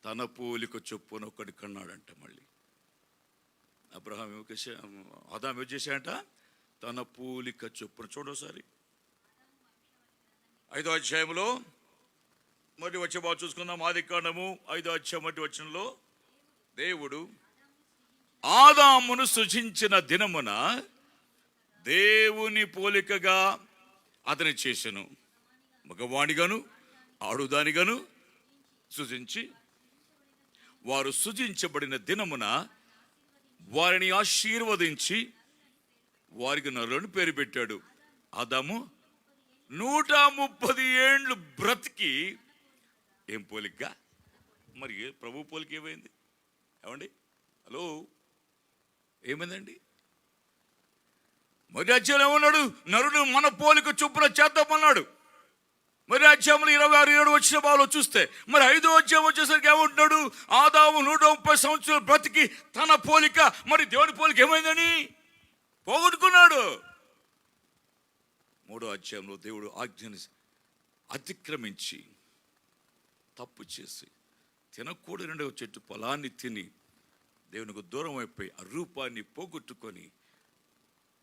తన పోలిక చొప్పున ఒకటి కన్నాడంట. మళ్ళీ ఆదాము ఏం చేశాడంట? తన పోలిక చొప్పున. చూడోసారి 5వ అధ్యాయంలో మొదటి వచ్చే బాగా చూసుకుందాం. ఆదికాండము 5వ అధ్యాయం మొదటి వచనంలో, దేవుడు ఆదామును సృజించిన దినమున దేవుని పోలికగా అతని చేసెను, మగవాడిగాను ఆడుదానిగాను సృజించి, వారు సృజించబడిన దినమున వారిని ఆశీర్వదించి వారికి నరులను పేరు పెట్టాడు. ఆదాము 130 ఏండ్లు బ్రతికి ఏం పోలికగా? మరి ప్రభు పోలిక ఏమైంది? ఏమండి, హలో, ఏమైందండి? మరి అధ్యాయంలో ఏమన్నాడు? నరుడు మన పోలిక చొప్పున చేద్దామన్నాడు. మరి అధ్యాయంలో 26-27 వచ్చిన బాలో చూస్తే, మరి 5వ అధ్యాయం వచ్చేసరికి ఏమంటున్నాడు? ఆదాము 130 సంవత్సరాలు బ్రతికి తన పోలిక, మరి దేవుని పోలిక ఏమైందని పోగొట్టుకున్నాడు. 3వ అధ్యాయంలో దేవుడు ఆజ్ఞని అతిక్రమించి తప్పు చేసి తినకూడని చెట్టు పొలాన్ని తిని దేవునికి దూరం అయిపోయి ఆ రూపాన్ని పోగొట్టుకొని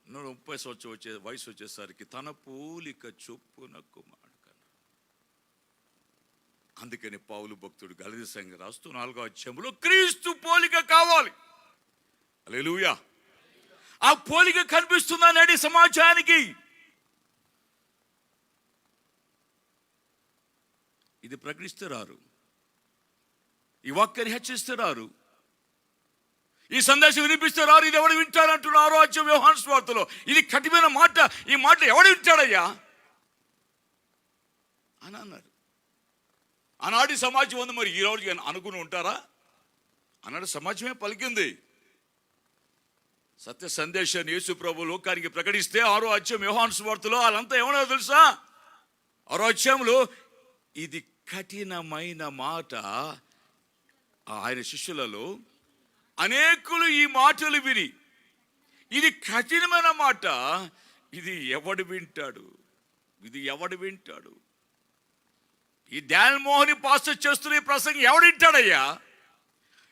30 సంవత్సరం వయసు వచ్చేసరికి తన పోలిక చొప్పున కుమారుడు. అందుకని పౌలు భక్తుడు గలతీ సంఘం రాస్తూ 4వ అధ్యాయంలో క్రీస్తు పోలిక కావాలి. హల్లెలూయా. ఆ పోలిక కనిపిస్తుందా నేటి సమాజానికి? ఇది ప్రకటిస్తే రారు, ఈ వాక్యాన్ని హెచ్చరిస్తే రారు, ఈ సందేశం వినిపిస్తే రారు. ఇది ఎవడు వింటాడంటున్నారు 6వ అధ్యాయం యోహాను సువార్తలో. ఇది కఠినమైన మాట, ఈ మాట ఎవడు వింటాడయ్యా అని అన్నారు. ఆనాటి సమాజం ఉంది, మరి ఈ రోజు అనుకుని ఉంటారా? ఆనాటి సమాజమే పలికింది. సత్య సందేశాన్ని యేసు ప్రభు లోకానికి ప్రకటిస్తే 6వ అధ్యాయం యోహాను సువార్తలో వాళ్ళంతా ఏమన్నా తెలుసా? 6వ అధ్యాయంలో ఇది కఠినమైన మాట. ఆయన శిష్యులలో అనేకులు ఈ మాటలు విని, ఇది కఠినమైన మాట, ఇది ఎవడు వింటాడు, ఇది ఎవడు వింటాడు? ఈ డానియల్ మోహని పాస్టర్ చేస్తున్న ఈ ప్రసంగం ఎవడు వింటాడయ్యా?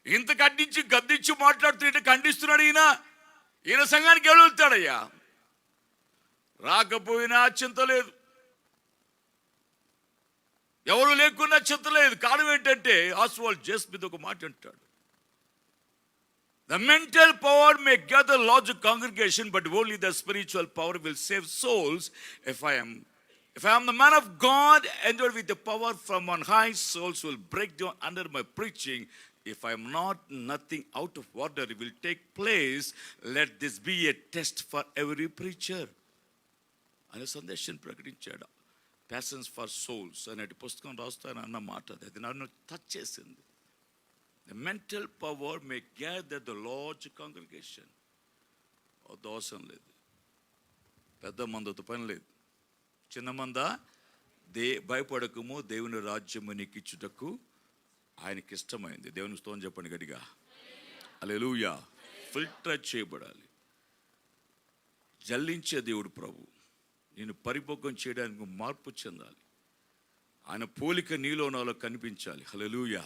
ఇంత ఖండించి గద్దించి మాట్లాడుతుంటే ఖండిస్తున్నాడు ఈయన సంఘానికి ఎవడు వెళ్తాడయ్యా? రాకపోయినా చింత లేదు, ఎవరు లేకున్నా చింత లేదు. కారణం ఏంటంటే ఆస్వాల్డ్ జేస్ మీద ఒక మాట అంటాడు, the mental power may gather large congregation, but only the spiritual power will save souls. If I am the man of God, endowed with the power from on high, souls will break down under my preaching. If I am not, nothing out of order will take place. Let this be a test for every preacher. అనే సందేశం ప్రకటించాడు. Passions for souls అనే పుస్తకం రాస్తాను అన్న మాట అది నన్ను టచ్ చేసింది. The mental power may gather the large congregation. దోషం లేదు, పెద్ద మందతో పని లేదు, చిన్న మంద భయపడకము, దేవుని రాజ్యము నీకు ఇచ్చుటకు ఆయనకి ఇష్టమైంది. దేవుని స్తోత్రం చెప్పండి గట్టిగా. హల్లెలూయా. ఫిల్టర్ చేయబడాలి. జల్లించే దేవుడు ప్రభు నేను పరిపక్వం చేయడానికి మార్పు చెందాలి. ఆయన పోలిక నీలో నాలో కనిపించాలి. హల్లెలూయా.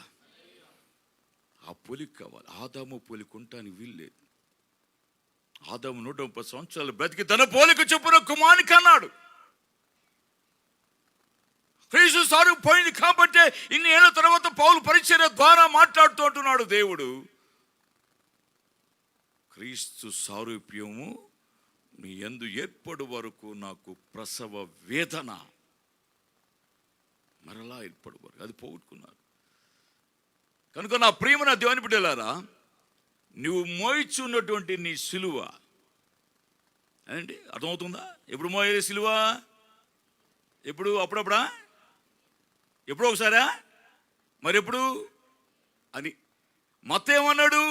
ఆ పోలిక కావాలి. ఆదాము పోలిక ఉంటానికి వీల్లేదు. ఆదాము 130 సంవత్సరాలు బ్రతికి తన పోలిక చొప్పున కుమారుని కన్నాడు. క్రీస్తు సారు పోయింది కాబట్టి ఇన్ని ఏళ్ళ తర్వాత పౌలు పరిచర్య ద్వారా మాట్లాడుతూ అంటున్నాడు, దేవుడు క్రీస్తు సారూప్యము నీ యందు ఏర్పడు వరకు నాకు ప్రసవ వేదన, మరలా ఏర్పడు వరకు అది పోగొట్టుకున్నారు. కనుక నా ప్రియమైన దేవుని బిడ్డలారా, నువ్వు మోయిచున్నటువంటి నీ సిలువ ఏంటి అర్థమవుతుందా? ఎప్పుడు మోయేది సిలువ? ఎప్పుడు? అప్పుడప్పుడా? ఎప్పుడో ఒకసారా? మరి ఎప్పుడు అని మత్తయి ఏమన్నాడు?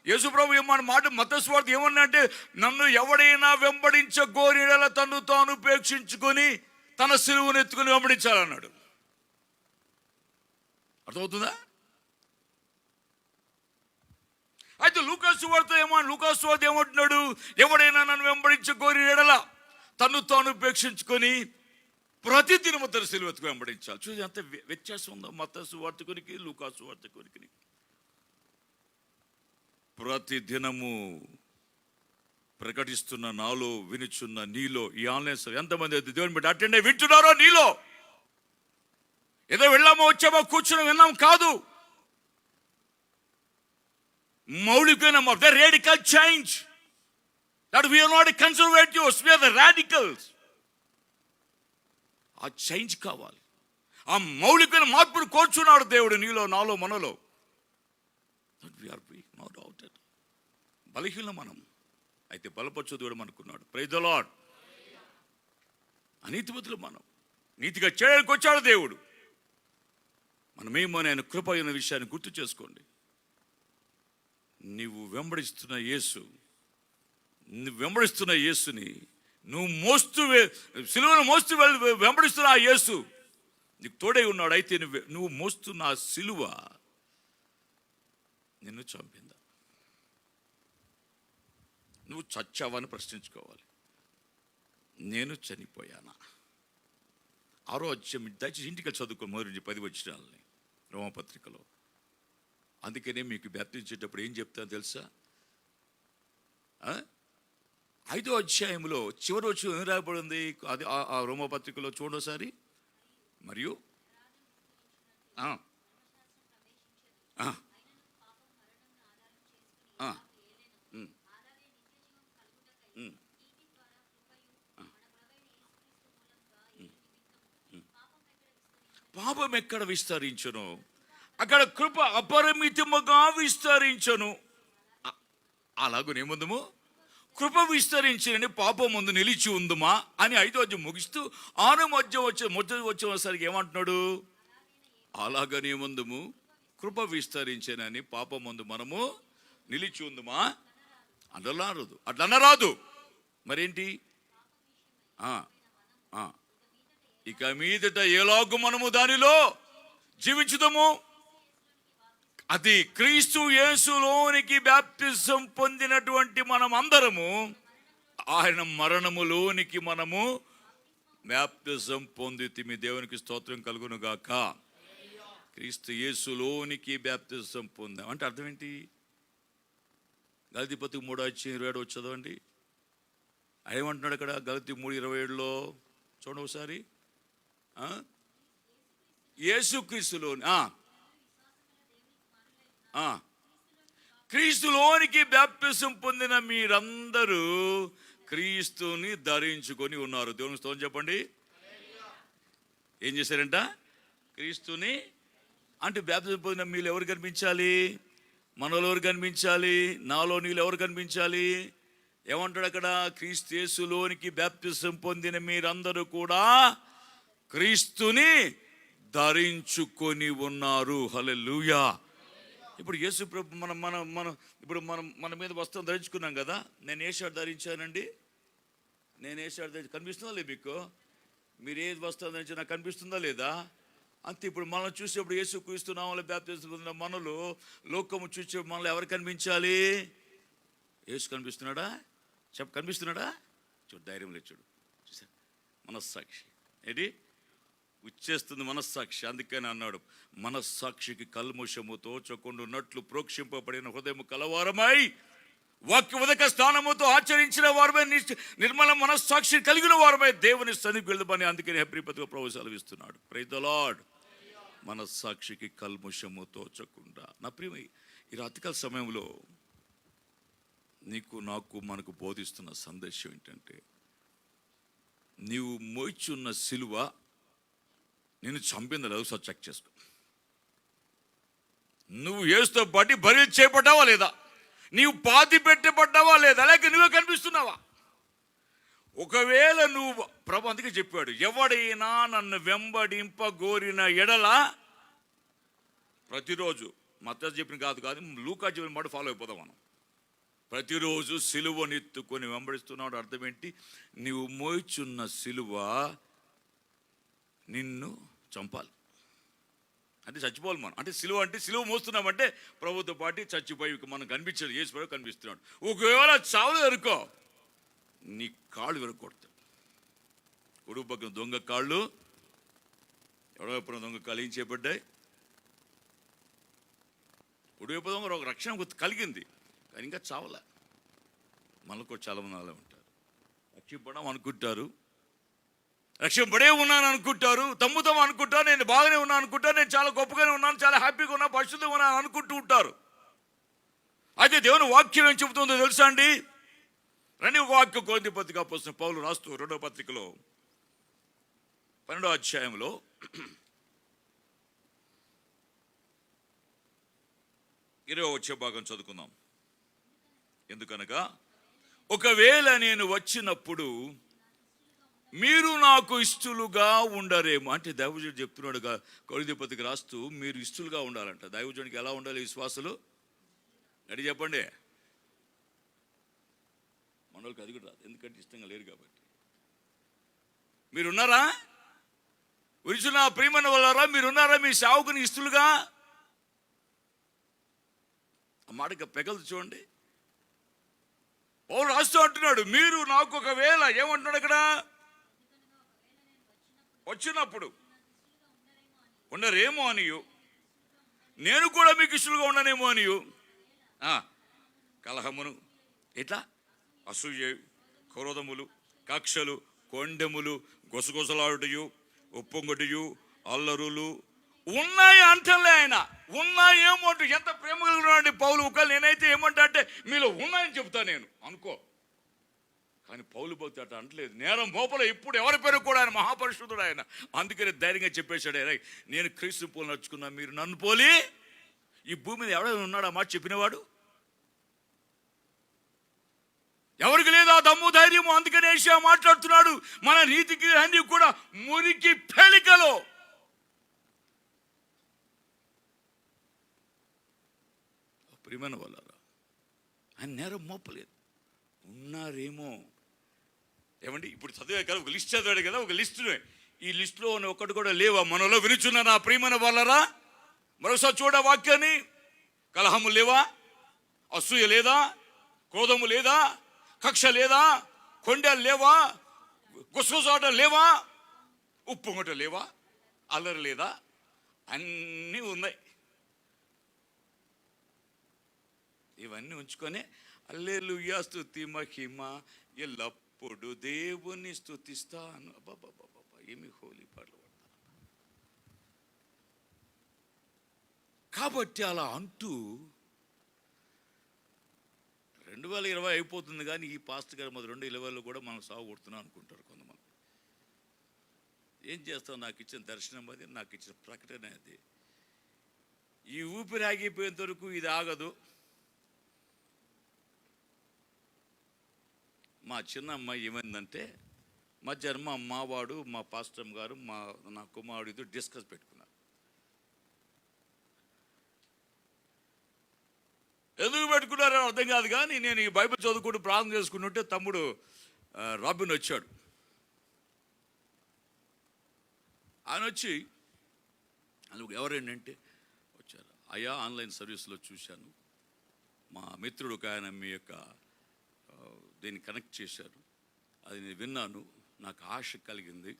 యేసుప్రభు ఏమన్న మాట మత్తయి సువార్త ఏమన్నా అంటే, నన్ను ఎవడైనా వెంబడించగోరినలా తను తాను ఉపేక్షించుకొని తన సిలువను ఎత్తుకుని వెంబడించాలన్నాడు. అర్థమవుతుందా? అయితే లూకాసు వార్త ఏమంటున్నాడు? ఎవడైనా నన్ను వెంబడించగోరినలా తను తాను ఉపేక్షించుకొని ప్రతి దినము తన సిలువ ఎత్తుకు వెంబడించాలి. చూసి అంత వ్యత్యాసం ఉందా మత్తయి సువార్తకునికి లూకాసు వార్తకునికి? ప్రతి దినము ప్రకటిస్తున్న నాలో, వినుచున్న నీలో, ఈ ఆన్లైన్ ఎంతమంది అయితే దేవుని బిడ్డ అటెండ్ అయ్యి వింటున్నారో నీలో? ఏదో వెళ్ళామో వచ్చామో కూర్చుని విన్నాం కాదు. మౌలికమైన radical change. That we are not conservatives, we are the radicals. ఆ చేంజ్ కావాలి. ఆ మౌలికమైన మార్పును కోరుచున్నాడు దేవుడు నీలో, నాలో, మనలో. We are weak, no doubt it. బలహీనం మనం, అయితే బలపరచు దేవుడు అనుకున్నాడు. Praise the lord. అనీతిమంతులు మనం, నీతిగా చేయడానికి వచ్చాడు దేవుడు. మనమేమో ఆయన కృప అయిన విషయాన్ని గుర్తు చేసుకోండి. నువ్వు వెంబడిస్తున్న యేసుని నువ్వు మోస్తూ సిలువను మోస్తూ వెంబడిస్తున్న ఆ యేసు నీకు తోడై ఉన్నాడు. అయితే నువ్వు మోస్తున్న ఆ సిలువ నిన్ను చంపిందా? నువ్వు చచ్చావని ప్రశ్నించుకోవాలి. నేను చనిపోయానా? 6వ అధ్యాయం దయచేసి ఇంటికి చదువుకో, మొదటి 10 వచనాలని రోమపత్రికలో. అందుకనే మీకు ప్రార్థించేటప్పుడు ఏం చెప్తాను తెలుసా? 5వ అధ్యాయంలో చివరి వచ్చి ఏం రాయబడింది? అది ఆ రోమపత్రికలో చూడోసారి. మరియు ఆ, ఆ, ఆ, ఉమ్, ఉమ్, పాపం ఎక్కడ విస్తరించును, అక్కడ కృప అపరిమితముగా విస్తరించును. అ- అలాగునేముందుము, కృప విస్తరించినని పాపం ముందు నిలిచి ఉందుమా అని 5వ అధ్యాయం ముగిస్తూ 6వ అధ్యాయం వచ్చేసరికి ఏమంటున్నాడు? అలాగనే ముందుము కృప విస్తరించినని పాపం ముందు మనము నిలిచి ఉందుమా అనరాదు, అట్లా అనరాదు. మరేంటి? ఆ, ఆ, ఇక మీదట ఎలాగూ మనము దానిలో జీవించుదాము. అది క్రీస్తు యేసులోనికి బాప్తిజం పొందినటువంటి మనం అందరము ఆయన మరణములోనికి మనము బాప్తిజం పొందితిమి. దేవునికి స్తోత్రం కలుగును గాక. క్రీస్తు యేసులోనికి బాప్తిజం పొందాం అంటే అర్థం ఏంటి? గలతీ 3:27 చదవండి. ఏమంటున్నాడు అక్కడ? గలతీ 3:27లో చూడండి ఒకసారి. యేసుక్రీస్తులోని క్రీస్తులోనికి బాప్తిజం పొందిన మీరందరూ క్రీస్తుని ధరించుకొని ఉన్నారు. దేవుని స్తోత్రం చెప్పండి. ఏం చేశారంట? క్రీస్తుని. అంటే బాప్తిజం పొందిన మీరు ఎవరు కనిపించాలి? మనలో ఎవరు కనిపించాలి? నాలో నీళ్ళు ఎవరు కనిపించాలి? ఏమంటాడు అక్కడ? క్రీస్తు యేసులోనికి బాప్తిజం పొందిన మీరందరూ కూడా క్రీస్తుని ధరించుకొని ఉన్నారు. హల్లెలూయా. ఇప్పుడు యేసు ప్రభు మన మీద వస్త్రం ధరించుకున్నాం కదా. నేను ఏ షర్ట్ ధరించానండి? నేను ఏ షర్ట్ ధరించి కనిపిస్తుందా లేదు మీకు? మీరు ఏ వస్త్రం ధరించి నాకు కనిపిస్తుందా లేదా? అంతే. ఇప్పుడు మనం చూసేప్పుడు యేసు క్రీస్తునామములో బాప్తిజం పొందిన మనలో లోకము చూసే మనలో ఎవరు కనిపించాలి? యేసు కనిపిస్తున్నాడా? కనిపిస్తున్నాడా? చూడు, ధైర్యం లేదు. చూడు, చూసా, మనస్సాక్షి ఏంటి వచ్చేస్తుంది? మనస్సాక్షి. అందుకని అన్నాడు, మనస్సాక్షికి కల్ముషము తోచకుండునట్లు ప్రోక్షింపబడిన హృదయము కలవారమై వాక్య ఉదక స్థానముతో ఆచరించిన వారమై నిర్మల మనస్సాక్షి కలిగిన వారమై దేవుని సన్నిధికి వెళ్దామని అందుకని హెబ్రీపత్రిక ప్రభువు సెలవిస్తున్నాడు. Praise the Lord. మనస్సాక్షికి కల్ముషము తోచకుండా. నా ప్రియ, ఈ రాత్రికాల సమయంలో నీకు నాకు మనకు బోధిస్తున్న సందేశం ఏంటంటే, నీవు మోయిచున్న సిలువ నేను చంపింది లేదు. ఒకసారి చెక్ చేసుకో. నువ్వు యేసుతో పాటు బలి చేయబడ్డావా లేదా? నీవు పాతి పెట్టబడ్డావా లేదా? లేక నువ్వే కనిపిస్తున్నావా? ఒకవేళ నువ్వు, ప్రభు అందుకే చెప్పాడు, ఎవడైనా నన్ను వెంబడింపగోరిన ఎడల ప్రతిరోజు, మత్తయి చెప్పిన కాదు లూకా చెప్పిన మాట ఫాలో అయిపోదాం మనం. ప్రతిరోజు సిలువనెత్తుకొని వెంబడిస్తున్నాడు. అర్థం ఏంటి? నీవు మోయిచున్న సిలువ నిన్ను చంపాలి, అంటే చచ్చిపోవాలి మనం. అంటే సిలువ మోస్తున్నామంటే ప్రభుతో పాటు చచ్చిపోయి మనం కనిపించాడు. యేసు ప్రభు కనిపిస్తున్నాడు. ఒకవేళ చావులు ఎరుకో, నీ కాళ్ళు విరగొడతాడు. కుడి పక్కన దొంగ కాళ్ళు, ఎడవైపున దొంగ కాళ్ళు ఏం చేపడ్డాయి? కుడివైపు దొంగ ఒక రక్షణ కలిగింది, కానీ ఇంకా చావలే. మనకు చాలా మంది అలా ఉంటారు. రక్షింపడం అనుకుంటారు, రక్షింపడే ఉన్నాను అనుకుంటారు, తమ్ముతాం అనుకుంటారు, నేను బాగానే ఉన్నాను అనుకుంటారు, నేను చాలా గొప్పగానే ఉన్నాను, చాలా హ్యాపీగా ఉన్నాను, పరిశుద్ధంగా ఉన్నాను అనుకుంటూ ఉంటారు. అయితే దేవుని వాక్యం ఏం చెబుతుందో తెలుసా అండి? రండి, వాక్యం కొరింథీ పత్రిక అపోస్తలుడైన పౌలు రాస్తూ 2వ పత్రికలో 12వ అధ్యాయంలో 20వ భాగం చదువుకుందాం. ఎందుకనగా ఒకవేళ నేను వచ్చినప్పుడు మీరు నాకు ఇష్టలుగా ఉండరేమో. అంటే దైవజనుడు చెప్తున్నాడుగా కొరింథీ పత్రిక రాస్తూ, మీరు ఇష్టలుగా ఉండాలంట. దైవజనుడికి ఎలా ఉండాలి విశ్వాసులు? అడిగి చెప్పండి. మనోళ్ళకి అది కూడా రాదు, ఎందుకంటే ఇష్టంగా లేరు కాబట్టి. మీరున్నారా? విరుచున్న ప్రియమైన వాళ్ళారా, మీరున్నారా మీ సేవకుని ఇష్టలుగా? ఆ మాటగా పెగలు చూడండి. పౌలు రాస్తూ అంటున్నాడు, మీరు నాకు ఒకవేళ ఏమంటున్నాడు అక్కడ? వచ్చినప్పుడు ఉండరేమో అనియు, నేను కూడా మీకు ఇష్టలుగా ఉండనేమో అనియు, కలహమును, ఇట్లా అసూయ, క్రోధములు, కక్షలు, కొండెములు, గొసగొసలాడుటయు, ఉప్పొంగుటయు, అల్లరులు, ఉన్నాయి అంటలే ఆయన. ఉన్నాయి ఏమంటూ ఎంత ప్రేమ కలిగినాడు పౌలు. ఒకవేళ నేనైతే ఏమంటా అంటే మీలో ఉన్నాయని చెప్తా నేను అనుకో. కానీ పౌలు భక్తి అట్లా అంటలేదు. నేరం మోపలో ఇప్పుడు ఎవరి పేరు కూడా ఆయన మహాపరిశుద్ధుడు ఆయన. అందుకని ధైర్యంగా చెప్పేశాడు, నేను క్రీస్తు పోలి నడుచుకున్నా, మీరు నన్ను పోలి. ఈ భూమి మీద ఎవరైనా ఉన్నాడు ఆ మాట చెప్పినవాడు? ఎవరికి లేదా దమ్ము ధైర్యము? అందుకని ఏషియా మాట్లాడుతున్నాడు, మన నీతికి అన్ని కూడా మురికి పేలికలో. ప్రియమైన వాళ్ళారా, ఆయన నేరం మోపలేదు. ఉన్నారేమో ఏమండి, ఇప్పుడు చదివే కదా, ఒక లిస్ట్ చదివాడు కదా, ఒక లిస్టునే. ఈ లిస్టులో ఒక్కటి కూడా లేవా మనలో? వినుచున్న నా ప్రియమైన వాళ్ళరా, మరోసారి చూడ వాక్యాన్ని. కలహము లేవా? అసూయ లేదా? క్రోధము లేదా? కక్ష లేదా? కొండలు లేవా? గుసగుసాట లేవా? ఉప్పుంగట లేవా? అల్లరి లేదా? అన్నీ ఉన్నాయి. ఇవన్నీ ఉంచుకొని హల్లెలూయా స్తుతి మహిమ ఎల్లప్పుడు దేవుని స్తుతిస్తాను. అబ్బబ్బబ్బబ్బ, ఏమి హోలీ పాటలు పాడతారు. కాబట్టి అలా అంటూ 2020 అయిపోతుంది, కానీ ఈ పాస్ట్ గారు మొదలు 2020లో కూడా మనం సాగు కొడుతున్నాం అనుకుంటారు కొంతమంది. ఏం చేస్తాం? నాకు ఇచ్చిన దర్శనం అది, నాకు ఇచ్చిన ప్రకటన అది. ఈ ఊపిరి ఆగిపోయేంత వరకు ఇది ఆగదు. మా చిన్న అమ్మాయి ఏమైందంటే, మధ్యాహ్నం మా అమ్మవాడు, మా పాస్టర్ గారు, నా కుమారుడితో డిస్కస్ పెట్టుకున్నారు. ఎందుకు పెట్టుకున్నారో అర్థం కాదు, కానీ నేను ఈ బైబిల్ చదువుకుంటూ ప్రార్థన చేసుకుంటుంటే తమ్ముడు రాబిన్ వచ్చాడు. ఆయన వచ్చి అందుకు ఎవరేంటంటే వచ్చారు, అయ్యా ఆన్లైన్ సర్వీస్లో చూశాను, మా మిత్రుడు ఒక ఆయన మీ యొక్క దీన్ని కనెక్ట్ చేశారు, అది నేను విన్నాను, నాకు ఆశ కలిగింది,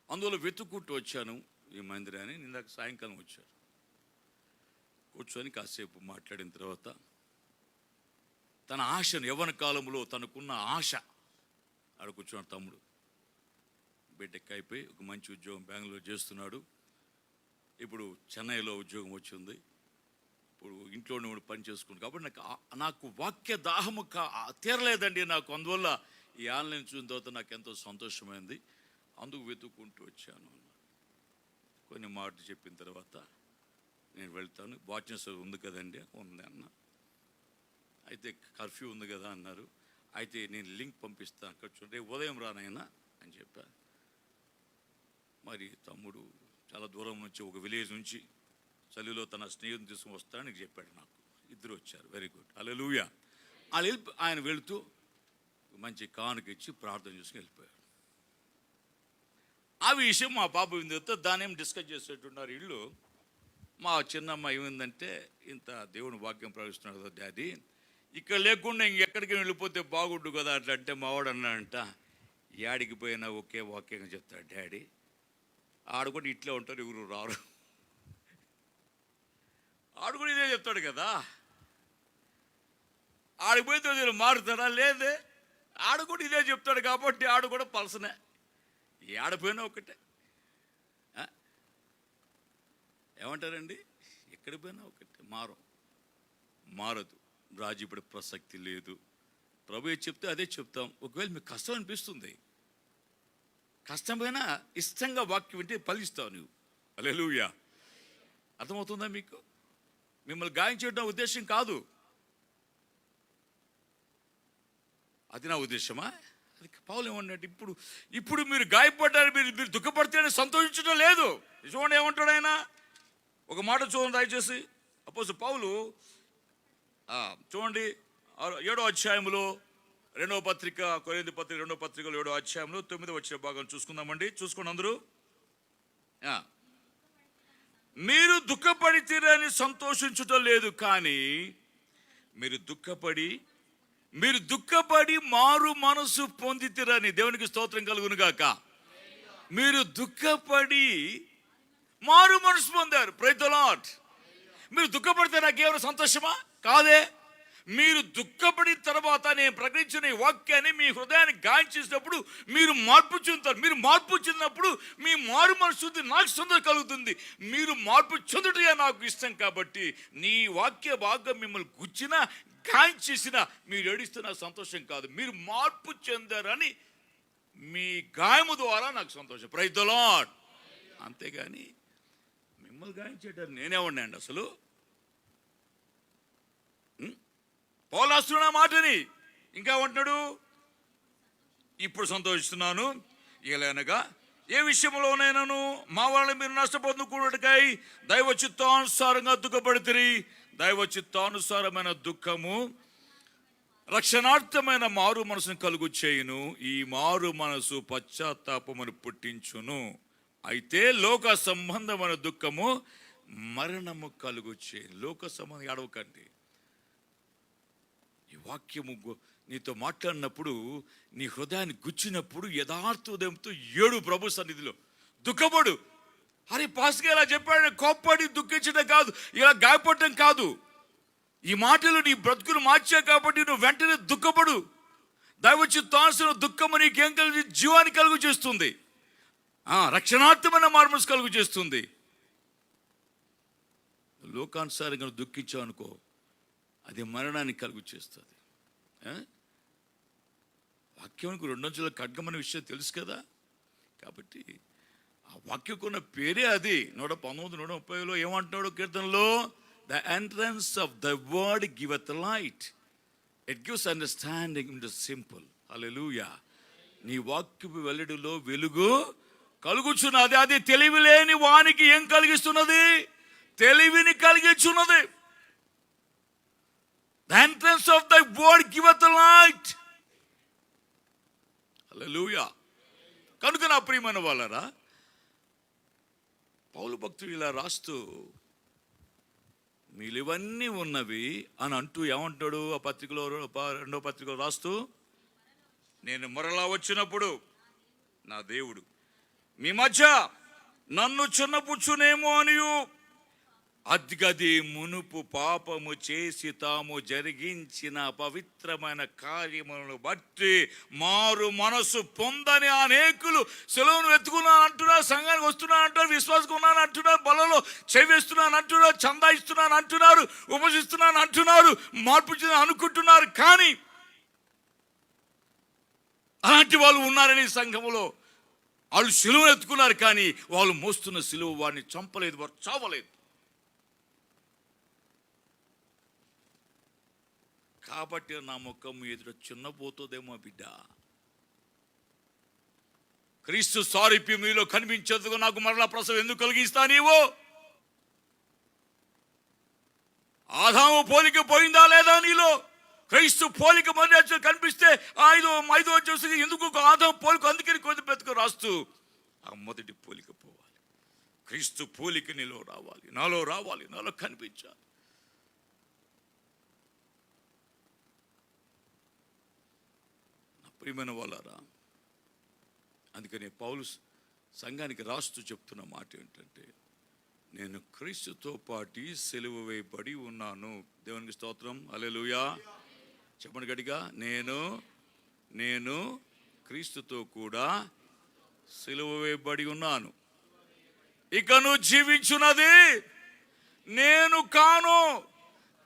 అందువల్ల వెతుక్కుంటూ వచ్చాను ఈ మందిరాన్ని. ఇందాక సాయంకాలం వచ్చారు. కూర్చొని కాసేపు మాట్లాడిన తర్వాత తన ఆశను, యవ్వన కాలంలో తనకున్న ఆశ ఆడ కూర్చున్నాడు తమ్ముడు. బీటెక్ అయిపోయి ఒక మంచి ఉద్యోగం బెంగళూరు చేస్తున్నాడు. ఇప్పుడు చెన్నైలో ఉద్యోగం వచ్చింది. ఇప్పుడు ఇంట్లోనే పని చేసుకున్నాడు. కాబట్టి నాకు వాక్య దాహము తీరలేదండి నాకు. అందువల్ల ఈ ఆన్లైన్ చూసిన తర్వాత నాకు ఎంతో సంతోషమైంది, అందుకు వెతుక్కుంటూ వచ్చాను. కొన్ని మాటలు చెప్పిన తర్వాత నేను వెళ్తాను. వాచ్నెస్ ఉంది కదండి, ఉంది అన్న. అయితే కర్ఫ్యూ ఉంది కదా అన్నారు. అయితే నేను లింక్ పంపిస్తాను, అక్కడ చూడండి, ఉదయం రానైనా అని చెప్పాను. మరి తమ్ముడు చాలా దూరం నుంచి, ఒక విలేజ్ నుంచి చలిలో తన స్నేహితుని తీసుకుని వస్తానని చెప్పాడు నాకు. ఇద్దరు వచ్చారు. వెరీ గుడ్, హల్లెలూయా. ఆయన వెళుతూ మంచి కానుక ఇచ్చి ప్రార్థన చేసుకుని వెళ్ళిపోయారు. ఆ విషయం మా పాప విందుతో దాని ఏం డిస్కస్ చేసేట్టున్నారు ఇళ్ళు. మా చిన్నమ్మ ఏమైందంటే, ఇంత దేవుని వాక్యం ప్రవేశిస్తున్నాడు కదా డాడీ, ఇక్కడ లేకుండా ఇంకెక్కడికి వెళ్ళిపోతే బాగుండు కదా అట్లా అంటే, మావాడు అన్నాడంట, యాడికి పోయినా ఒకే వాక్యంగా చెప్తాడు డాడీ, ఆడు కూడా ఇట్లే ఉంటారు, ఎవరు రారు. ఆడు కూడా ఇదే చెప్తాడు కదా, ఆడిపోయితే నేను మారుతాడా? లేదే, ఆడు కూడా ఇదే చెప్తాడు కాబట్టి ఆడు కూడా పలసనే. ఆడిపోయినా ఒకటే. ఏమంటారండి? ఎక్కడికి పోయినా ఒకటే, మారదు. రాజీపడే ప్రసక్తి లేదు. ప్రభు ఏది చెప్తే అదే చెప్తాం. ఒకవేళ మీకు కష్టం అనిపిస్తుంది, కష్టమైనా ఇష్టంగా వాక్యం వింటే ఫలిస్తావు నువ్వు. హల్లెలూయా. అర్థమవుతుందా మీకు? మిమ్మల్ని గాయం చేయడం ఉద్దేశం కాదు, అది నా ఉద్దేశమా? అది పౌలు ఏమన్నట్టు, ఇప్పుడు మీరు గాయపడ్డారు, మీరు దుఃఖపడితే సంతోషించడం లేదు. చూడండి ఏమంటాడు ఆయన. ఒక మాట చూడండి దయచేసి. అపోస్తలుడు పౌలు చూడండి 7వ అధ్యాయంలో 2వ పత్రిక, కొరింథీ పత్రిక 2వ పత్రికలో 7వ అధ్యాయంలో 9వ వచ్చిన భాగం చూసుకుందామండి. చూసుకోండి అందరూ. మీరు దుఃఖపడితేరని సంతోషించటం లేదు, కానీ మీరు దుఃఖపడి మారు మనసు పొందితిరని. దేవునికి స్తోత్రం కలుగును గాక. మీరు దుఃఖపడి మారు మనసు పొందారు. Praise the Lord. మీరు దుఃఖపడితే నాకేమైనా సంతోషమా? కాదే. మీరు దుఃఖపడిన తర్వాత నేను ప్రకటించిన ఈ వాక్యాన్ని మీ హృదయాన్ని గాయం చేసినప్పుడు మీరు మార్పు చెందుతారు. మీరు మార్పు చెందినప్పుడు మీ మారు మనసు నాకు సంతోషం కలుగుతుంది. మీరు మార్పు చెందుటే నాకు ఇష్టం. కాబట్టి నీ వాక్య భాగం మిమ్మల్ని గుచ్చినా గాయం చేసినా మీరు ఏడిస్తున్న సంతోషం కాదు, మీరు మార్పు చెందారని మీ గాయము ద్వారా నాకు సంతోషం. Praise the Lord. అంతేగాని మిమ్మల్ని గాయం చేయడానికి నేనేమన్నాండి అసలు? పౌలాస్తున్న మాటని ఇంకా ఉంటున్నాడు, ఇప్పుడు సంతోషిస్తున్నాను. ఇలానగా ఏ విషయంలోనైనాను మా వాళ్ళని మీరు నష్టపొందుకున్నట్టుకై దైవ చిత్తానుసారంగా దుఃఖపడితిరి. దైవ చిత్తానుసారమైన దుఃఖము రక్షణార్థమైన మారు మనసును కలుగు చేయును. ఈ మారు మనసు పశ్చాత్తాపమును పుట్టించును. అయితే లోక సంబంధమైన దుఃఖము మరణము కలుగు చేయును. లోక సంబంధం అడవకండి. ఈ వాక్యము నీతో మాట్లాడినప్పుడు నీ హృదయాన్ని గుచ్చినప్పుడు యథార్థ ఉదయంతో ఏడు ప్రభు సన్నిధిలో దుఃఖపడు. అరే పాస్గా ఇలా చెప్పాడు, కోప్పడి దుఃఖించడం కాదు, ఇలా గాయపడటం కాదు. ఈ మాటలు నీ బ్రతుకులు మార్చా కాబట్టి నువ్వు వెంటనే దుఃఖపడు. దైవ చిత్తానుసారమైన దుఃఖము నీకేం కలిగి జీవాన్ని కలుగు చేస్తుంది, రక్షణార్థమైన మార్మస్ కలుగు చేస్తుంది. లోకానుసారంగా దుఃఖించావు అనుకో, అది మరణాన్ని కలుగు చేస్తుంది. వాక్యానికి రెండంచుల ఖడ్గమనే విషయం తెలుసు కదా. కాబట్టి ఆ వాక్యకున్న పేరే అది. 119, 130లో ఏమంటున్నాడు కీర్తనలో? The entrance of the word giveth light, it gives understanding in the simple. Hallelujah. నీ వాక్యపు వెల్లడిలో వెలుగు కలుగుచున్నది. అది తెలివి లేని వానికి ఏం కలిగిస్తున్నది? తెలివిని కలిగించున్నది. The entrance of thy word giveth the light. Hallelujah. కనుక నా ప్రియమైన వాళ్ళరా, పౌలు భక్తుడు ఇలా రాస్తూ మీరు ఇవన్నీ ఉన్నవి అని అంటూ ఏమంటాడు? ఆ పత్రికలో, 2వ పత్రికలో రాస్తూ, నేను మరలా వచ్చినప్పుడు నా దేవుడు మీ మధ్య నన్ను చిన్నపుచ్చునేమో అనియు అద్గది మునుపు పాపము చేసి తాము జరిగించిన పవిత్రమైన కార్యములను బట్టి మారు మనసు పొందని అనేకులు సెలవును వెతుకున్నాను అంటున్నారు, సంఘానికి వస్తున్నాను అంటున్నారు, విశ్వాసకు ఉన్నాను అంటున్నారు, బలలో చేవేస్తున్నాను అంటున్నారు, చందా ఇస్తున్నాను అంటున్నారు, ఉపసిస్తున్నాను అంటున్నారు, మార్పు అనుకుంటున్నారు. కానీ అలాంటి వాళ్ళు ఉన్నారని సంఘములో వాళ్ళు సిలువను ఎత్తుకున్నారు, కానీ వాళ్ళు మోస్తున్న సిలువ వారిని చంపలేదు, వారు చావలేదు. కాబట్టి నా ముఖం ఎదుట చిన్నపోతుందేమో బిడ్డ. క్రీస్తు సారూప్యం మీలో కనిపించేందుకు నాకు మరలా ప్రసవం ఎందుకు కలిగిస్తా? నీవు ఆదాము పోలిక పోయిందా లేదా నీలో? క్రీస్తు పోలిక మొదటి కనిపిస్తే ఐదో వచ్చేసి ఎందుకు ఆదాము పోలిక, అందుకని కొద్ది బ్రతుకు రాస్తూ ఆ మొదటి పోలిక పోవాలి. క్రీస్తు పోలిక నీలో రావాలి, నాలో రావాలి, నాలో కనిపించాలి. ప్రియమైన వాళ్ళారా, అందుకని పౌలు సంఘానికి రాస్తూ చెప్తున్న మాట ఏంటంటే, నేను క్రీస్తుతో పాటు సిలువ వేయబడి ఉన్నాను. దేవునికి స్తోత్రం. హల్లెలూయా. చెప్పండి గట్టిగా. నేను క్రీస్తుతో కూడా సిలువ వేయబడి ఉన్నాను. ఇక నువ్వు జీవించున్నది నేను కాను,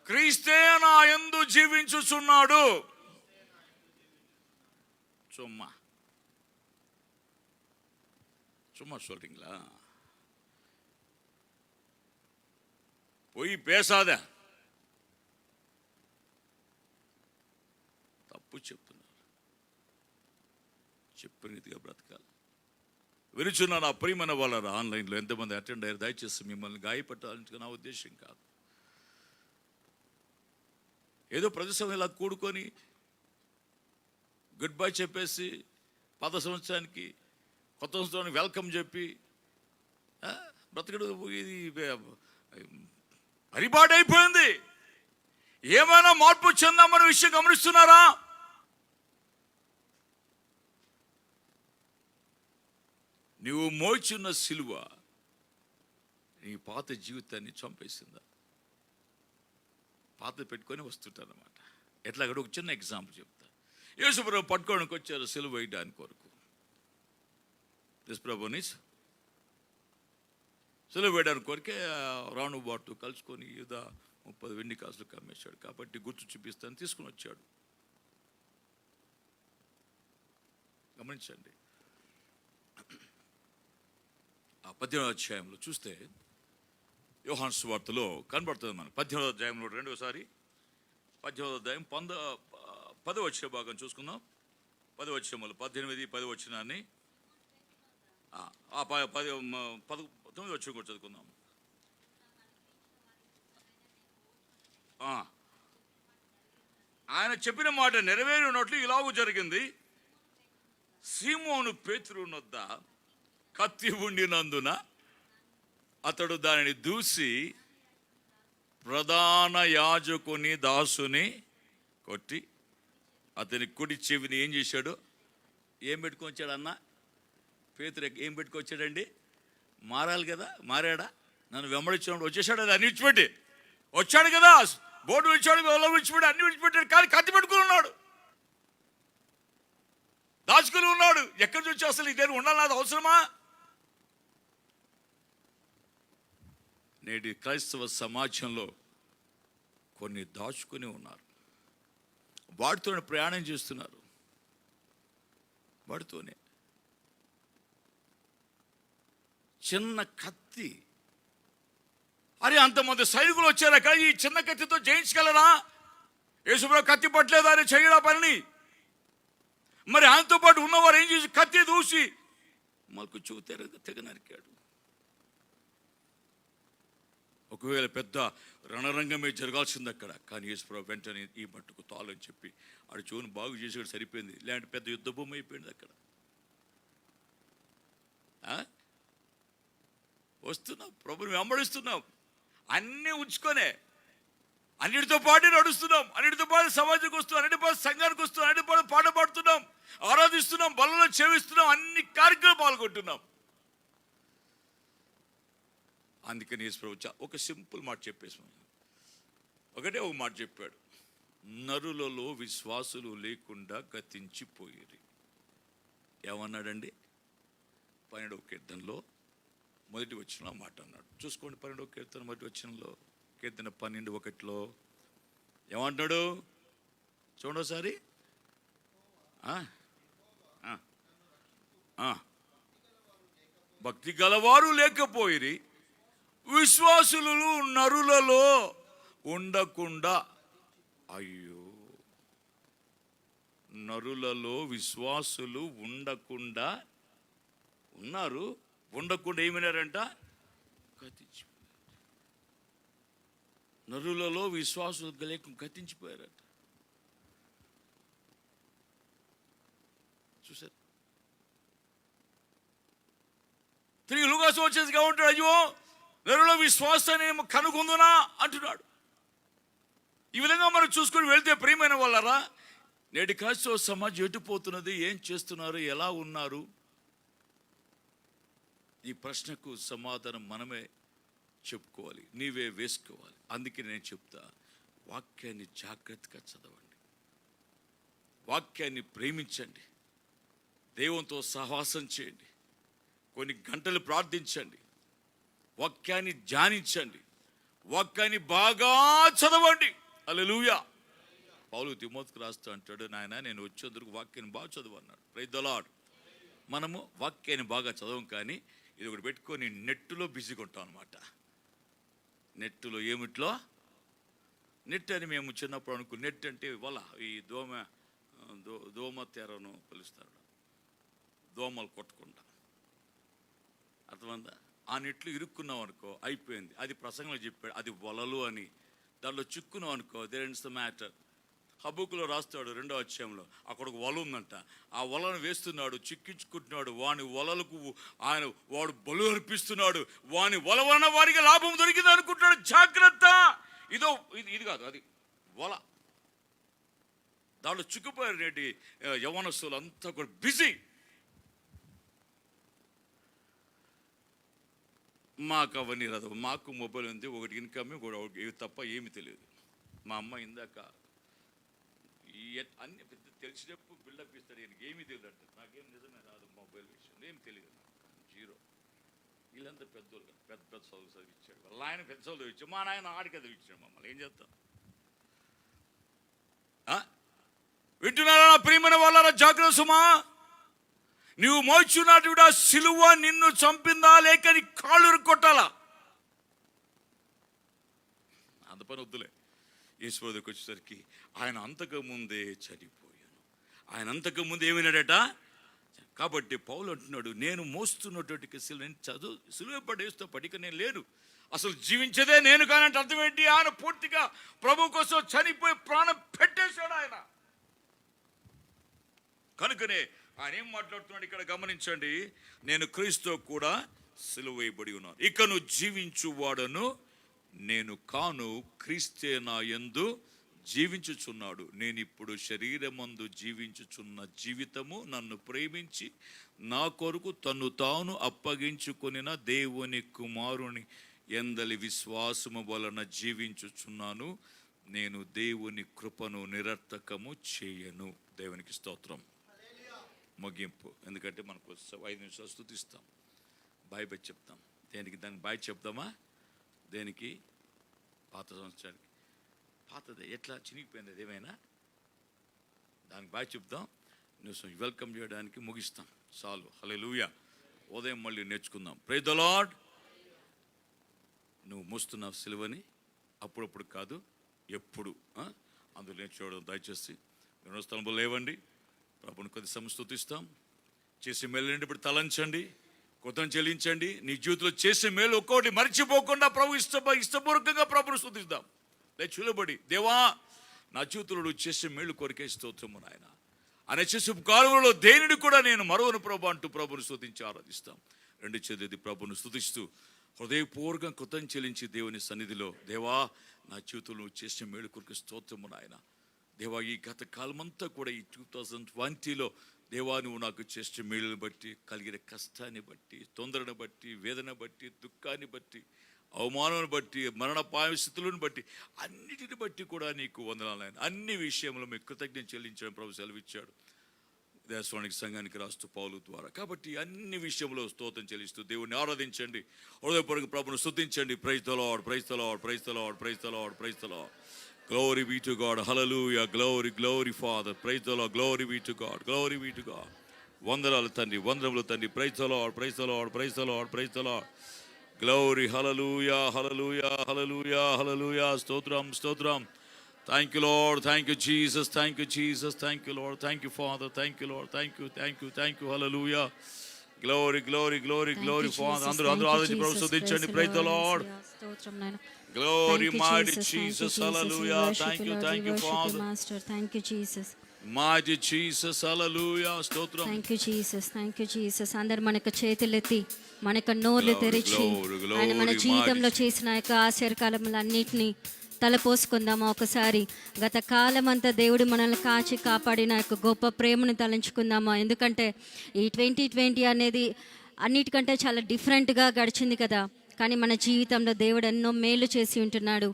క్రీస్తే నా యందు జీవించుచున్నాడు. சும்மா சொல்றீங்களா? போய் பேசாத. తప్పు చెప్తున్నారు. చెప్పినదిగా బ్రతకాలి. విరుచున్న నా ప్రియమైన వాళ్ళ ఆన్లైన్లో ఎంతమంది అటెండ్ అయ్యారు? దయచేసి మిమ్మల్ని గాయపట్టాలని నా ఉద్దేశం కాదు. ఏదో ప్రదేశం ఇలా కూడుకొని గుడ్ బై చెప్పేసి పాత సంవత్సరానికి కొత్త సంవత్సరానికి వెల్కమ్ చెప్పి బ్రతకడు ఇది పరిపాటైపోయింది. ఏమైనా మార్పు చెందామన్న విషయం గమనిస్తున్నారా? నువ్వు మోచున్న సిలువ నీ పాత జీవితాన్ని చంపేసిందా? పాత పెట్టుకొని వస్తుంటారు అనమాట. ఎట్లా కూడా ఒక చిన్న ఎగ్జాంపుల్ చెప్తా. యేసుప్రభు పట్టుకోవడానికి వచ్చారు సిలువ వేయడానికి కొరకు. యేసుప్రభుని సిలువ వేయడానికి కొరకే రాను బాటు కలుసుకొని యూద 30 వెండి కాసులు కమ్మేశాడు. కాబట్టి గుర్తు చూపిస్తాను తీసుకుని వచ్చాడు. గమనించండి, ఆ 18వ అధ్యాయంలో చూస్తే యోహాను సువార్తలో కనబడుతుంది మనకు. 18వ అధ్యాయంలో రెండోసారి 18వ అధ్యాయం 10వ వచన భాగం చూసుకుందాం. 10వ వచనములు 18, 10 వచనాన్ని 19వ వచనం కూడా చదువుకుందాం. ఆయన చెప్పిన మాట నెరవేరినట్లు ఇలాగూ జరిగింది. సీమోను పేతురు నొద్ద కత్తి ఉండినందున అతడు దానిని దూసి ప్రధాన యాజకుని దాసుని కొట్టి అతని కుడి చెవిని ఏం చేశాడు? ఏం పెట్టుకొని వచ్చాడు అన్న? పేతురు ఏం పెట్టుకొచ్చాడండి? మారాలి కదా, మారాడా? నన్ను వెంబడించినప్పుడు వచ్చేసాడు, అది అన్ని విడిచిపెట్టి వచ్చాడు కదా, బోర్డు విడిచాడు, విడిచిపెట్టి అన్ని విడిచిపెట్టాడు. కానీ కత్తి పెట్టుకుని ఉన్నాడు, దాచుకుని ఉన్నాడు. ఎక్కడి నుంచి అసలు ఇదే ఉండాలి, నాది అవసరమా? నేటి క్రైస్తవ సమాజంలో కొన్ని దాచుకుని ఉన్నారు, వాటితోనే ప్రయాణం చేస్తున్నారు. వాటితోనే చిన్న కత్తి. అరే అంతమంది సైనికులు వచ్చారు అక్కడ, ఈ చిన్న కత్తితో జయించగలరా? యేసుప్రభు కత్తి పట్టలేదా అని చేయడా పని? మరి ఆయనతో పాటు ఉన్నవారు ఏం చేసి కత్తి దూసి మళ్ళీ తెగ నరికాడు. ఒకవేళ పెద్ద రణరంగమే జరగాల్సింది అక్కడ, కానీ యేసుప్రభు వెంటనే ఈ మట్టుకు తాళని చెప్పి ఆడు చెవును బాగు చేసాడు, సరిపోయింది. ఇలాంటి పెద్ద యుద్ధ భూమి అయిపోయింది అక్కడ. వస్తున్నాం, ప్రభుని వెంబడిస్తున్నాం, అన్నీ ఉంచుకొనే అన్నిటితో పాటు నడుస్తున్నాం, అన్నిటితో పాటు సమాజంకి వస్తున్నాం, అన్నిటి పాటు సంఘానికి వస్తున్నాం, అన్నిటి పాటు పాట పాడుతున్నాం, ఆరాధిస్తున్నాం, బలలో సేవిస్తున్నాం, అన్ని కార్యక్రమాలు పాల్గొంటున్నాం. అందుకని యేసుప్రభు ఒక సింపుల్ మాట చెప్పేసి ఒకటే ఒక మాట చెప్పాడు, నరులలో విశ్వాసులు లేకుండా గతించిపోయేది. ఏమన్నాడండి? 12వ కీర్తనలో మొదటి వచనంలో మాట అన్నాడు. చూసుకోండి, 12వ కీర్తన మొదటి వచనంలో, కీర్తన 12:1 ఏమంటాడు చూడండి ఒకసారి. భక్తి గలవారు లేకపోయిరి, విశ్వాసులు నరులలో ఉండకుండా. అయ్యో, నరులలో విశ్వాసులు ఉండకుండా ఉన్నారు. ఉండకుండా ఏమైనారంట? గతించిపోయారు. నరులలో విశ్వాసులు గతించిపోయారట. చూసారు? తిరిగి లూకాసు వచ్చేసిగా ఉంటాడు, అయ్యో నరులో విశ్వాసాన్ని కనుగొందునా అంటున్నాడు. ఈ విధంగా మనం చూసుకొని వెళ్తే ప్రియమైన వాళ్ళరా, నేటి క్రైస్తవ సమాజం ఎటుపోతున్నది, ఏం చేస్తున్నారు, ఎలా ఉన్నారు? ఈ ప్రశ్నకు సమాధానం మనమే చెప్పుకోవాలి, నీవే వేసుకోవాలి. అందుకే నేను చెప్తా, వాక్యాన్ని జాగ్రత్తగా చదవండి, వాక్యాన్ని ప్రేమించండి, దేవునితో సహవాసం చేయండి, కొన్ని గంటలు ప్రార్థించండి, వాక్యాన్ని ధ్యానించండి, వాక్యాన్ని బాగా చదవండి. హల్లెలూయా. పౌలు తిమోతికి రాస్తూ అంటాడు, నాయన నేను వచ్చేందుకు వాక్యాన్ని బాగా చదువు అన్నాడు. Praise the Lord. మనము వాక్యాన్ని బాగా చదవం, కానీ ఇది ఒకటి పెట్టుకొని నెట్టులో బిజీగా ఉంటాం అనమాట. నెట్టులో ఏమిట్లో? నెట్ అని మేము చిన్నప్పుడు అనుకో, నెట్ అంటే వల, ఈ దోమ తెరను పిలుస్తాడు, దోమలు కొట్టకుండా. అర్థమందా? ఆ నెట్లు ఇరుక్కున్నాం అనుకో, అయిపోయింది. అది ప్రసంగంలో చెప్పాడు, అది వలలు అని. దాంట్లో చిక్కున్నాం అనుకో, దేర్ ఎండ్స్ ద మ్యాటర్. హబూకులో రాస్తాడు 2వ అధ్యాయంలో, అక్కడ ఒక వల ఉందంట, ఆ వలను వేస్తున్నాడు, చిక్కించుకుంటున్నాడు, వాని వలలకు వాడు బలు అర్పిస్తున్నాడు, వాని వల వలన వారికి లాభం దొరికింది అనుకుంటున్నాడు. జాగ్రత్త, ఇది కాదు, అది వల. దాంట్లో చిక్కుపోయారు నేటి యవ్వనస్తులు అంతా కూడా బిజీ. మాకు అవన్నీ రాదు, మాకు మొబైల్ ఉంది, ఒకటి ఇన్కమ్, తప్ప ఏమి తెలియదు. మా అమ్మ ఇందాక అన్ని పెద్ద తెలిసినప్పుడు బిల్డప్ ఇస్తాడు, ఈయనకి ఏమీ తెలియదు అంటే. నాకేం నిజమే రాదు మొబైల్ విషయం, ఏం తెలియదు నాకు, జీరో. వీళ్ళంతా పెద్దోళ్ళు పెద్ద పెద్ద చదువు చదివించాడు, వాళ్ళ ఆయన పెద్ద చదువు ఇచ్చాడు, మా నాయన ఆడికి చదివించాడు మమ్మల్ని. ఏం చేస్తాం? వింటున్నారా నా ప్రియమైన వాళ్ళ? జాగ్రత్త సుమా. నువ్వు మోచున్నటువంటి ఆ సిలువ నిన్ను చంపిందా లేక నీ కాళ్ళు కొట్టాలా? అంత పని వద్దులే. యేసు దగ్గరికి వచ్చేసరికి ఆయన అంతకు ముందే చనిపోయాను. ఆయన అంతకు ముందు ఏమైనాడట? కాబట్టి పౌలు అంటున్నాడు, నేను మోస్తున్నటువంటి సిలువ పడేస్తూ పడిక నేను లేను, అసలు జీవించదే నేను కానంటే అర్థం ఏంటి? ఆయన పూర్తిగా ప్రభు కోసం చనిపోయి ప్రాణం పెట్టేశాడు ఆయన. కనుకనే ఆయన ఏం మాట్లాడుతున్నాడు ఇక్కడ గమనించండి. నేను క్రీస్తుతో కూడా సిలువ వేయబడి ఉన్నాను, ఇక నువ్వు జీవించువాడను నేను కాను, క్రీస్తే నా యందు జీవించుచున్నాడు. నేను ఇప్పుడు శరీరమందు జీవించుచున్న జీవితము నన్ను ప్రేమించి నా కొరకు తను తాను అప్పగించుకొనిన దేవుని కుమారుని యందలి విశ్వాసము వలన జీవించుచున్నాను. నేను దేవుని కృపను నిరర్థకము చేయను. దేవునికి స్తోత్రం. ముగింపు. ఎందుకంటే మనకు 5 నిమిషాలు స్తుతిస్తాం, బాయ్ బాయ్ చెప్తాం. దేనికి? దానికి బాయ్ చెప్తామా? దేనికి? పాత సంవత్సరానికి. పాతదే ఎట్లా చినిగిపోయింది అది ఏమైనా, దానికి బాయ్ చెప్తాం, నువ్వు వెల్కమ్ చేయడానికి ముగిస్తాం. చాలు. హల్లెలూయా. ఉదయం మళ్ళీ నేర్చుకుందాం. Praise the Lord. నువ్వు మోస్తున్నావు సిలువని, అప్పుడప్పుడు కాదు ఎప్పుడు. అందులో నేర్చుకోవడం దయచేసి రెండో స్థలంలో లేవండి, ప్రభుని కొద్ది సమయం స్తుతిస్తాం. చేసే మేలు ఇప్పుడు తలంచండి, కృతజ్ఞత చెల్లించండి. నీ జీవితంలో చేసే మేలు ఒక్కొక్కటి మర్చిపోకుండా ప్రభు ఇష్టపూర్వకంగా ప్రభుని స్తుతిద్దాం. లేచులబడి, దేవా నా జీవితంలో చేసే మేలు కొరికే స్తోత్రము నాయన. ఆయన చేసే ఉపకారంలో దేనిని కూడా నేను మరొకను ప్రభు అంటూ ప్రభుని స్తుతించి ఆరాధిస్తాం. రెండు చేతి ప్రభుని స్తుతిస్తూ హృదయపూర్వకంగా కృతజ్ఞత చెల్లించి దేవుని సన్నిధిలో, దేవా నా జీవితంలో చేసే మేలు కొరికే స్తోత్రము నాయన. దేవా ఈ గత కాలమంతా కూడా ఈ 2020లో దేవా నువ్వు నాకు చేసే మేలుని బట్టి, కలిగిన కష్టాన్ని బట్టి, తొందరను బట్టి, వేదన బట్టి, దుఃఖాన్ని బట్టి, అవమానాన్ని బట్టి, మరణ పరిస్థితులను బట్టి, అన్నిటిని బట్టి కూడా నీకు వందనాలు ఆయన. అన్ని విషయంలో మీకు కృతజ్ఞత చెల్లించడం ప్రభు సెలవిచ్చాడు దేశవానికి సంఘానికి రాస్తూ పౌలు ద్వారా. కాబట్టి అన్ని విషయంలో స్తోత్రం చెల్లిస్తూ దేవుని ఆరాధించండి, హృదయపూర్వక ప్రభును స్తుతించండి. Praise the lord, praise the lord, praise the lord, praise the lord, praise the Lord. Glory be to God. Hallelujah. Glory, glory Father. Praise the Lord. Glory be to God. Glory be to God. వందనాలు తండ్రి, వందనములు తండ్రి. Praise the Lord, praise the Lord, praise the Lord, praise the Lord. Glory. Hallelujah, hallelujah, hallelujah, hallelujah. Stotram, stotram. Thank you Lord. Thank you Jesus. Thank you Jesus. Thank you Lord. Thank you Father. Thank you Lord. Thank you, thank you, thank you. Hallelujah. Glory, glory, glory, glory Father. అందరూ ఆరాధించి ప్రభు స్తుతించండి. Praise the Lord. Glory, mighty Jesus, hallelujah. Thank you, Father. Master, thank you, Jesus. Mighty Jesus, hallelujah. Stotram. Thank you, Jesus. అందరు మనకు చేతులెత్తి, మనకు నోర్లు తెరిచి, ఆయన మన జీవితంలో చేసిన యొక్క ఆశీర్వాదాలన్నిటినీ తలపోసుకుందామా ఒకసారి. గత కాలం అంతా దేవుడు మనల్ని కాచి కాపాడిన యొక్క గొప్ప ప్రేమను తలంచుకుందామా. ఎందుకంటే ఈ 2020 అనేది అన్నిటికంటే చాలా డిఫరెంట్గా గడిచింది కదా. కానీ మన జీవితంలో దేవుడు ఎన్నో మేలు చేసి ఉంటున్నాడు.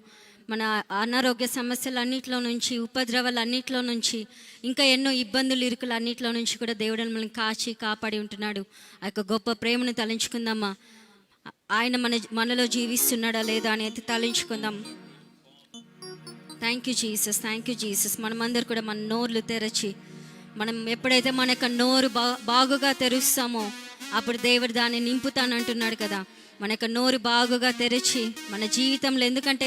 మన అనారోగ్య సమస్యలన్నింటిలో నుంచి, ఉపద్రవాలన్నింటిలో నుంచి, ఇంకా ఎన్నో ఇబ్బందులు ఇరుకులు అన్నింటిలో నుంచి కూడా దేవుడు మనల్ని కాచి కాపాడి ఉంటున్నాడు. ఆ యొక్క గొప్ప ప్రేమను తలంచుకుందామా. ఆయన మనలో జీవిస్తున్నాడా లేదా అనేది తలంచుకుందాం. Thank you Jesus. మనమందరూ కూడా మన నోర్లు తెరచి, మనం ఎప్పుడైతే మన యొక్క నోరు బాగుగా తెరుస్తామో అప్పుడు దేవుడు దాన్ని నింపుతానంటున్నాడు కదా. మన యొక్క నోరు బాగుగా తెరిచి మన జీవితంలో, ఎందుకంటే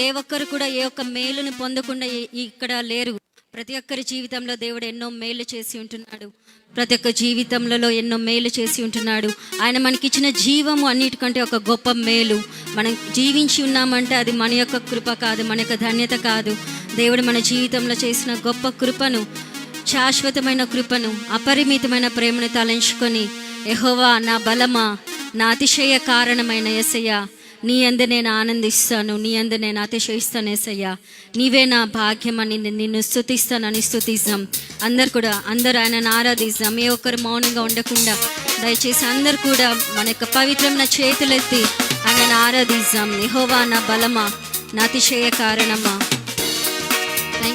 ఏ ఒక్కరు కూడా ఏ ఒక్క మేలును పొందకుండా ఇక్కడ లేరు. ప్రతి ఒక్కరి జీవితంలో దేవుడు ఎన్నో మేలు చేసి ఉంటున్నాడు. ప్రతి ఒక్క జీవితంలో ఎన్నో మేలు చేసి ఉంటున్నాడు. ఆయన మనకిచ్చిన జీవము అన్నిటికంటే ఒక గొప్ప మేలు. మనం జీవించి ఉన్నామంటే అది మన యొక్క కృప కాదు, మన యొక్క ధన్యత కాదు. దేవుడు మన జీవితంలో చేసిన గొప్ప కృపను, శాశ్వతమైన కృపను, అపరిమితమైన ప్రేమను తలంచుకొని, యెహోవా నా బలమా, నా అతిశయ కారణమైన యేసయ్యా, నీ యందు నేను ఆనందిస్తాను, నీ యందు నేను అతిశయిస్తాను యేసయ్యా, నీవే నా భాగ్యమని నిన్ను స్తుతిస్తానని స్తుతిస్తాం. అందరూ ఆయనను ఆరాధిస్తాం. ఏ ఒక్కరు మౌనంగా ఉండకుండా దయచేసి అందరు కూడా మన యొక్క పవిత్రమైన చేతులెత్తి ఆయనను ఆరాధిస్తాం. యెహోవా నా బలమా, నా అతిశయ కారణమా.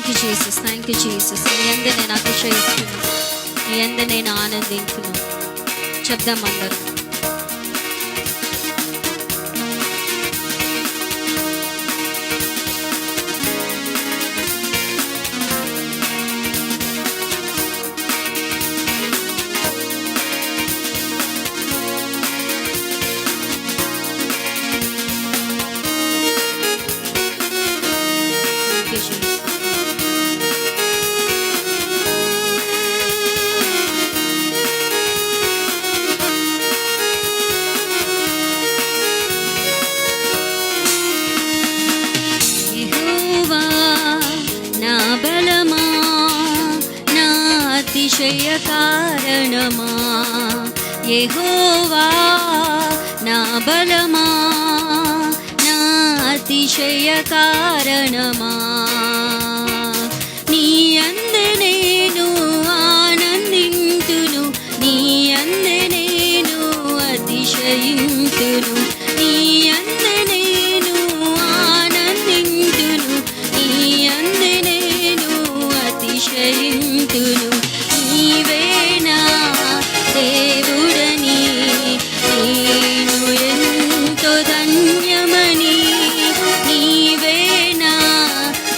Thank you Jesus, thank you Jesus. నీ యందు నేను అతిశయిస్తున్నాను, నీ యందు నేను ఆనందించున్నాను. చెప్దాం అందరూ. అతిశయ కారణమా, యెహోవా నా బలమా, నా అతిశయ కారణమా. నీ యందు నేను ఆనందింతును, నీ యందు నేను అతిశయింతును, నీ యందు నేను ఆనందింతును, నీ యందు నేను అతిశయింతును. నీవేనా దేవుడని నేను ఎంతో ధన్యమని, నీవేనా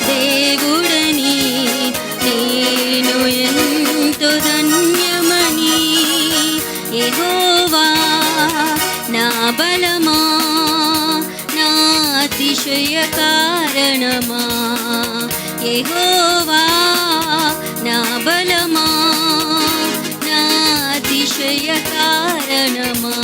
దేవుడని నేను ఎంతో ధన్యమని. యెహోవా నా బలమా, నా అతిశయ కారణమా, యెహోవా నా బలమా, నా అతిశయ కారణమా.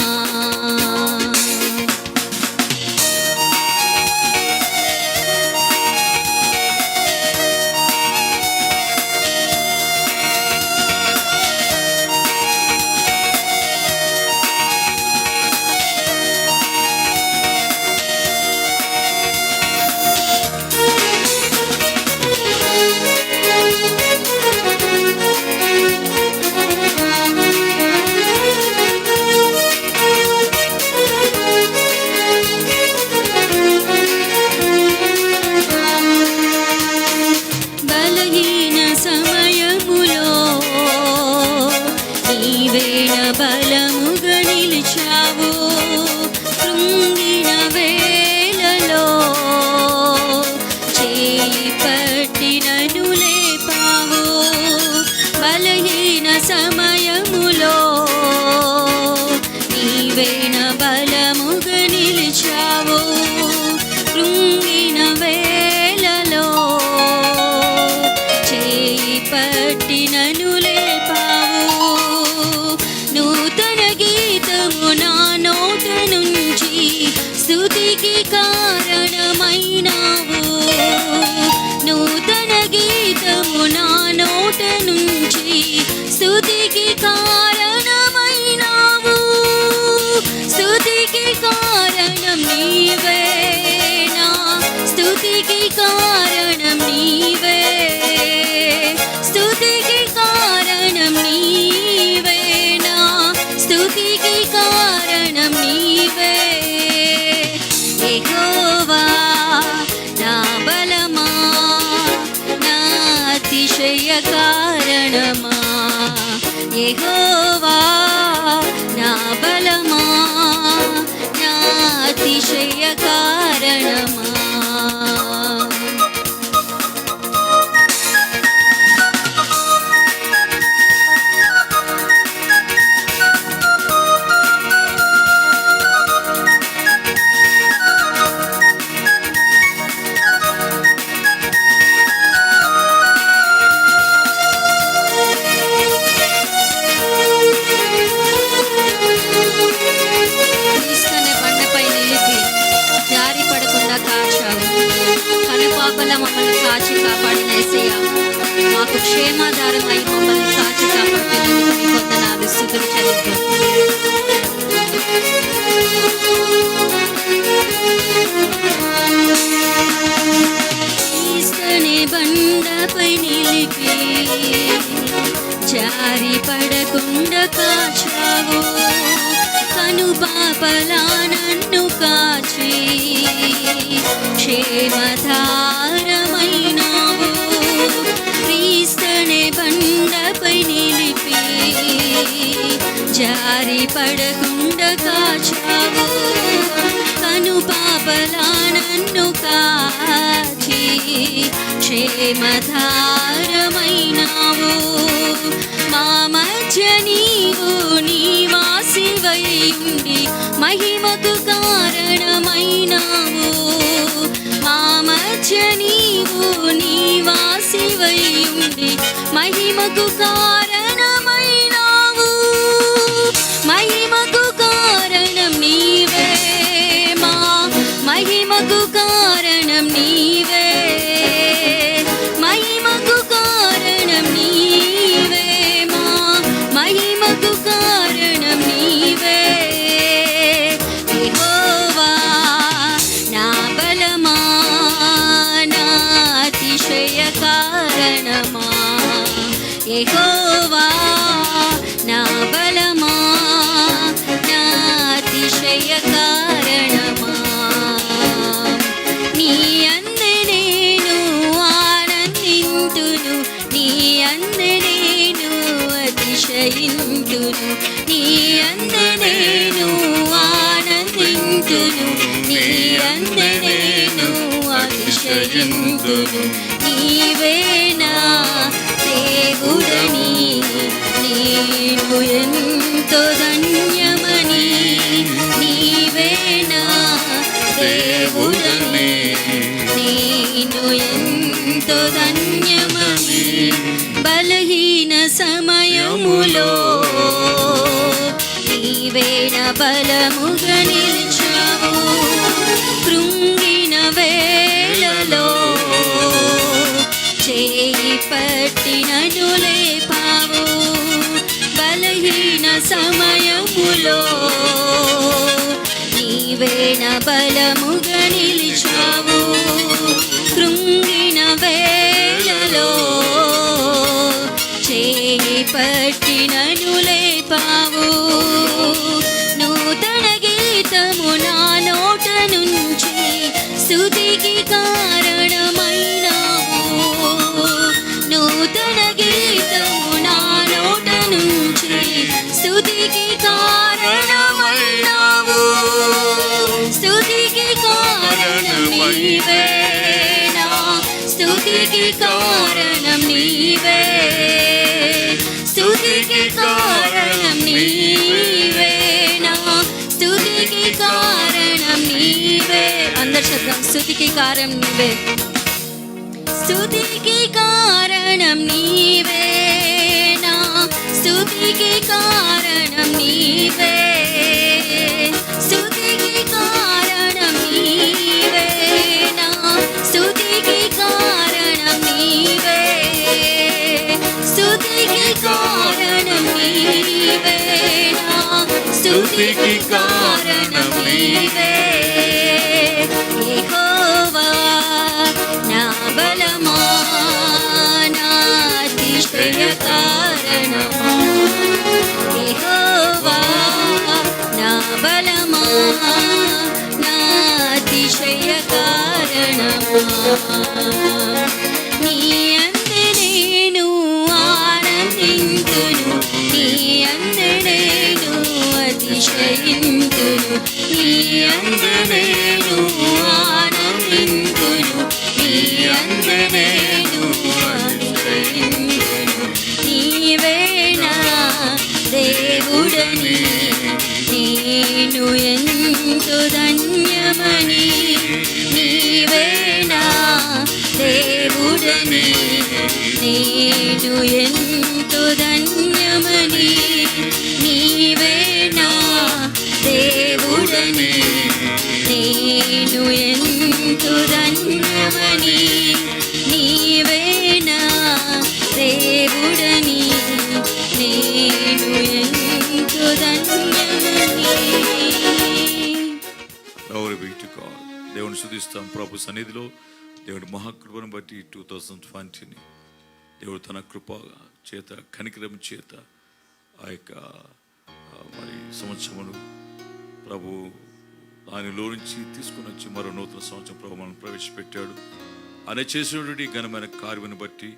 బలముగా నిలిచావు, కృంగిన వేళలో చేయి పట్టి నన్ను లేపావు. బలహీన సమయములో నీవేన బలముగా నిలిచావు, కృంగిన వేళలో చేయి పట్టి నన్ను లేపావు. నూతన గీతము నా నోట నుంచి స్తుతికి కారణమైనావు, నూతన గీతము నా నోట నుంచి స్తుతికి కారణమైనావు. స్తుతికి కారణం నీవే, నా స్తుతికి కారణం నీవే, స్తుతికి కారణం నీవే, నా స్తుతికి కారణం నీవే. యెహోవా నా బలమా, నా అతిశయ కారణమా, యెహోవా నా బలమా, నా అతిశయ కారణమా. కనుపాపలా మమ్మల్ని కాచి కాపాడిన యేసయ్య, మాకు క్షేమాధారమై మమ్మల్ని కాచి కాపాడుతున్నందుకు మీ వందనాలు, స్తుతులు చెల్లిద్దాం. క్రీస్తుని బండపై నిలిపి జారి పడకుండా కాచావు, కనుపాపలా నన్ను కాచి క్షేమధారమైనావు. జారి పడకుండా కాచావు, కను పాపలా నన్ను కాచి క్షేమధారమైనావు. మా మధ్య నీవు నివాసివై ఉండి మహిమకు కారణమైనావు. మా మధ్య నీవు నివాసివై ఉండి మహిమకు కారణమైనావు. మహిమకు కారణం నీవే, మా మహిమకు కారణం నీవే. మహిమకు కారణం నీవే, మా మహిమకు కారణం నీవే. యెహోవా నా బలమా, నా అతిశయ కారణమా. యెహోవా నా బలమా, నా అతిశయ కారణమా. నీ అందే నేను ఆనందింతును, నీ అందే నేను అతిశయింతును. నీ అందే నేను ఆనందింతును, నీ అందే నేను అతిశయింతును. నీవే నా దేవుడని నేను ఎంతో ధన్యమని. నీవే నా దేవుడని నేను ఎంతో ధన్యమని. బలహీన సమయములో నీవే నా బలముగా నిలిచావు. కృంగిన వేళలో చేయి పట్టి నన్ను లేపావు. బలహీన సమయములో నీవే నా బలముగా నిలిచావు. కృంగిన వేళలో చేయి పట్టి నన్ను లేపావు. నూతన గీతము నా నోట నుంచి స్తుతికి కారణమైనావు. నూతన గీతము నా నోట నుంచి స్తుతికి కారణమైనావు. స్తుతికి కారణం నీవే, నా స్తుతికి కారణం నీవే. స్తుతికి కారణం నీవే, నా స్తుతికి కారణం నీవే. అందరు శబ్దం. స్తుతికి కారణం నీవే, స్తుతికి కారణం నీవే, నా స్తుతికి కారణం నీవే. స్తుతికి కారణం నీవే, నా స్తుతికి కారణం నీవే. స్తుతికి కారణం నీవే, నా స్తుతికి కారణం నీవే. యెహోవా నా బలమా, నా అతిశయ కారణమా. యెహోవా నా బలమా, నా అతిశయ కారణమా. నీ అందే నేను ఆనందింతును, నీ అందే నేను అతిశయింతును. నీ అందే నేను ఆనందింతును, నీ అందే నేను అతిశయింతును. నీవే నా దేవుడని నేను ఎంతో ధన్యమని. నీవే నా దేవుడని నేను ఎంతో ధన్యమని. నీవే నా దేవుడని నేను ఎంతో ధన్యమని. నీవే నా దేవుడని నేను ఎంతో ధన్యమని. Glory be to God. దేవుని స్తుతిస్తాం ప్రభు సన్నిధిలో. దేవుడి మహాకృపను బట్టి 2020ని దేవుడు తన కృప చేత కనికరం చేత ఆ యొక్క మరి సంవత్సరమును ప్రభు దానిలో నుంచి తీసుకుని వచ్చి మరో నూతన సంవత్సరం ప్రభు మనం ప్రవేశపెట్టాడు. ఆయన చేసినటువంటి ఘనమైన కార్యమును బట్టి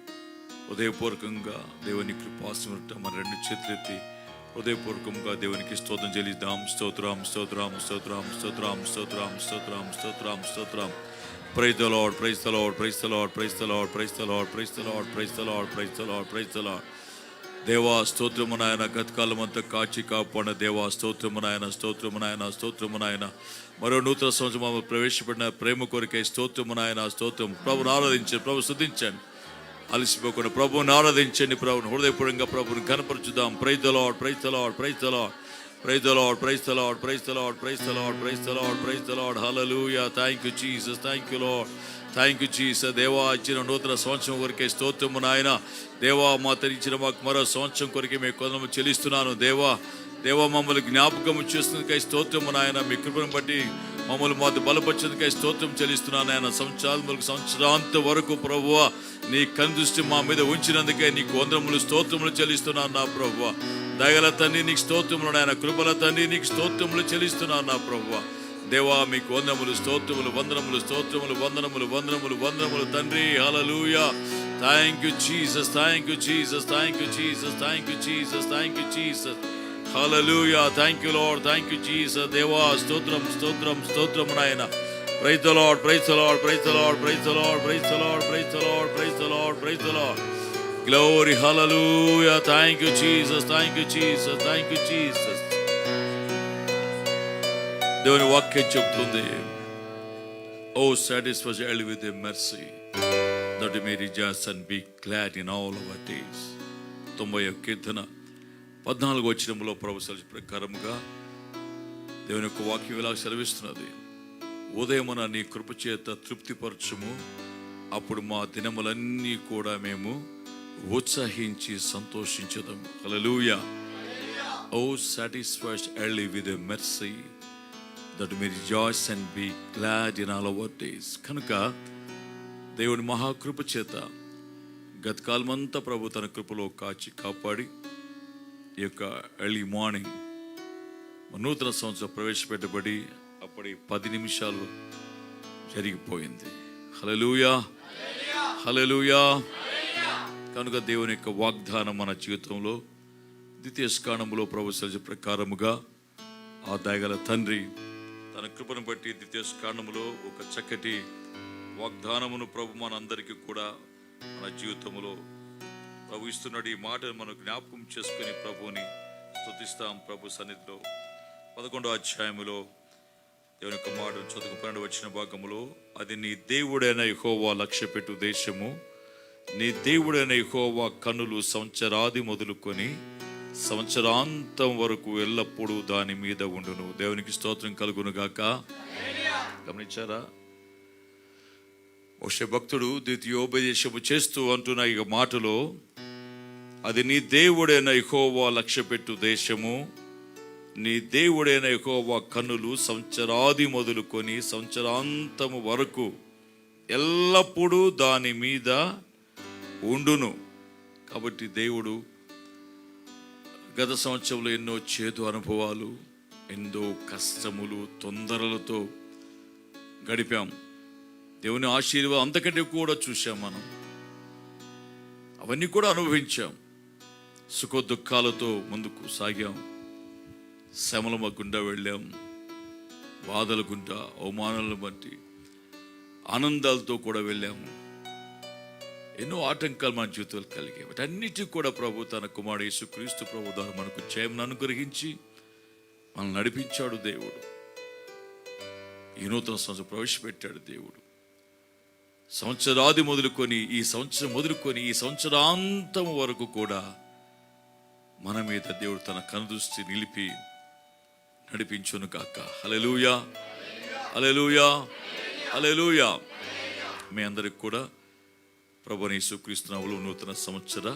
హృదయపూర్వకంగా దేవుని కృపాసముట మన రెండు చేతులెత్తి హృదయపూర్వకంగా దేవునికి స్తోత్రం చెల్లిద్దాం. స్తోత్రం స్తోత్రం స్తోత్రం స్తోత్రం స్తోత్రం స్తోత్రం స్తోత్రం స్తోత్రం. Praise the lord, praise the lord, praise the lord, praise the lord, praise the lord, praise the lord, praise the lord, praise the lord, praise the lord. దేవా స్తోత్రము నాయన, గతకాలం అంతా కాచి కాపాడిన దేవా స్తోత్రము నాయన, స్తోత్రము నాయన, స్తోత్రము నాయన. మరో నూతన సంవత్సరం మమ్మల్ని ప్రవేశపెట్టిన ప్రేమ కొరికై స్తోత్రము నాయన, స్తోత్రం. ప్రభుని ఆరాధించండి, ప్రభు స్తుతించండి, అలసిపోకుండా ప్రభుని ఆరాధించండి, ప్రభుని హృదయపూర్వకంగా ప్రభుని కనపరచుదాం. Praise the lord, praise the lord, praise the lord, praise the lord, praise the lord, praise the lord, praise the lord, praise the lord, praise the Lord. Hallelujah. Thank you Jesus, thank you Lord, thank you Jesus. దేవా ఇచ్చిన నూతన సంవత్సరం కొరికే స్తోత్రము నాయన. దేవా మా తరించిన మాకు మరో సంవత్సరం కొరికే మేము కొందరు చెల్లిస్తున్నాను. దేవా మమ్మల్ని జ్ఞాపకం చేస్తున్నకై స్తోత్రము నాయన. మీ కృపను బట్టి మమ్మల్ని మాతో బలపరిచేందుకై స్తోత్రం చెల్లిస్తున్నాను ఆయన. సంవత్సరాంత వరకు ప్రభువా నీ కనుదృష్టి మా మీద ఉంచినందుకే నీకు వందనములు స్తోత్రములు చెల్లిస్తున్నాను నా ప్రభువా. దయగల తండ్రి నీకు స్తోత్రములు నాయన, కృపల తండ్రి నీకు స్తోత్రములు చెల్లిస్తున్నాను నా ప్రభువా. దేవా మీకు వందనములు, స్తోత్రములు, వందనములు, స్తోత్రములు, వందనములు, వందనములు, వందనములు తండ్రి. Hallelujah. Thank you Jesus, thank you Jesus, thank you Jesus, thank you Jesus, thank you Jesus. Hallelujah. Thank you Lord, thank you Jesus. దేవా స్తోత్రం, స్తోత్రం, స్తోత్రం నాయన. Praise the lord, praise the lord, praise the lord, praise the lord, praise the lord, praise the lord, praise the lord, praise the Lord. Glory. Hallelujah. Thank you Jesus, thank you Jesus, thank you Jesus. దేవుని వాక్యం చెప్తుంది, ఓ satisfied early with a mercy that we may rejoice and be glad in all our days. 90వ కీర్తన 14వ వచనంలో ప్రభు సెలవు ప్రకారముగా దేవుని యొక్క వాక్యం ఇలా సెలవిస్తున్నది, ఉదయమున నీ కృప చేత తృప్తిపరచుము, అప్పుడు మా దినములన్నీ కూడా మేము ఉత్సహించి సంతోషించదాం. హల్లెలూయా. ఓ satisfied early with a mercy that we may rejoice and be glad in all our days. కనుక దేవుని మహాకృప చేత గతకాలమంతా ప్రభు తన కృపలో కాచి కాపాడి ఈ యొక్క ఎర్లీ మార్నింగ్ నూతన సంవత్సరం ప్రవేశపెట్టబడి అప్పటి 10 నిమిషాలు జరిగిపోయింది. హల్లెలూయా, హల్లెలూయా. కనుక దేవుని యొక్క వాగ్దానం మన జీవితంలో ద్వితీయ స్కాండములో ప్రభు సెలవు ప్రకారముగా ఆ దయగల తండ్రి తన కృపను బట్టి ద్వితీయ స్కాండములో ఒక చక్కటి వాగ్దానమును ప్రభు మనందరికీ కూడా మన జీవితంలో ప్రభు ఇస్తున్నాడు. ఈ మాటను మనం జ్ఞాపకం చేసుకుని ప్రభువుని స్తుతిస్తాం. ప్రభు సన్నిధిలో 11వ అధ్యాయములో దేవుని యొక్క మాట చదువు 12 వచ్చిన భాగములో, అది నీ దేవుడైన యెహోవా లక్ష్యపెట్టు దేశము, నీ దేవుడైన యెహోవా కన్నులు సంవత్సరాది మొదలుకొని సంవత్సరాంతం వరకు ఎల్లప్పుడూ దాని మీద ఉండును. దేవునికి స్తోత్రం కలుగును గాక. గమనించారా? మోషే భక్తుడు ద్వితీయోపదేశము చేస్తూ అంటున్న ఈ మాటలో, అది నీ దేవుడైన యెహోవా లక్ష్యపెట్టు దేశము, నీ దేవుడైన యెహోవా కన్నులు సంవత్సరాది మొదలుకొని సంవత్సరాంతము వరకు ఎల్లప్పుడూ దాని మీద ఉండును. కాబట్టి దేవుడు గత సంవత్సరంలో ఎన్నో చేదు అనుభవాలు, ఎన్నో కష్టములు, తొందరలతో గడిపాం. దేవుని ఆశీర్వాదం అంతకంటే కూడా చూసాం. మనం అవన్నీ కూడా అనుభవించాం. సుఖ దుఃఖాలతో ముందుకు సాగాం. శ్రమల గుండా వెళ్ళాం, బాధల గుండా, అవమానాలను బట్టి ఆనందాలతో కూడా వెళ్ళాము. ఎన్నో ఆటంకాలు మన జీవితాలు కలిగాయి. వాటన్నిటికీ కూడా ప్రభు తన కుమారుడు యేసుక్రీస్తు ప్రభు ద్వారా మనకు జయమును అనుగ్రహించి మనల్ని నడిపించాడు. దేవుడు ఈ నూతన సంవత్సరం ప్రవేశపెట్టాడు. దేవుడు సంవత్సరాది మొదలుకొని ఈ సంవత్సరం మొదలుకొని ఈ సంవత్సరాంతం వరకు కూడా మన మీద దేవుడు తన కనుదృష్టి నిలిపి నడిపించును గాక. హల్లెలూయా, హల్లెలూయా, హల్లెలూయా. మీ అందరికి కూడా ప్రభువైన యేసుక్రీస్తు నామములో నూతన సంవత్సర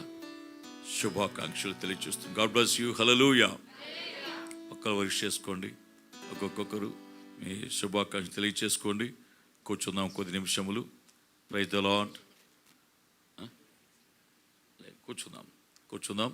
శుభాకాంక్షలు తెలియజేస్తుంది. God bless you. హల్లెలూయా. ఒక్కరు వర్క్ చేసుకోండి, ఒక్కొక్కరు మీ శుభాకాంక్షలు తెలియచేసుకోండి. కూర్చుందాం కొద్ది నిమిషములు. Praise the Lord. కూర్చుందాం.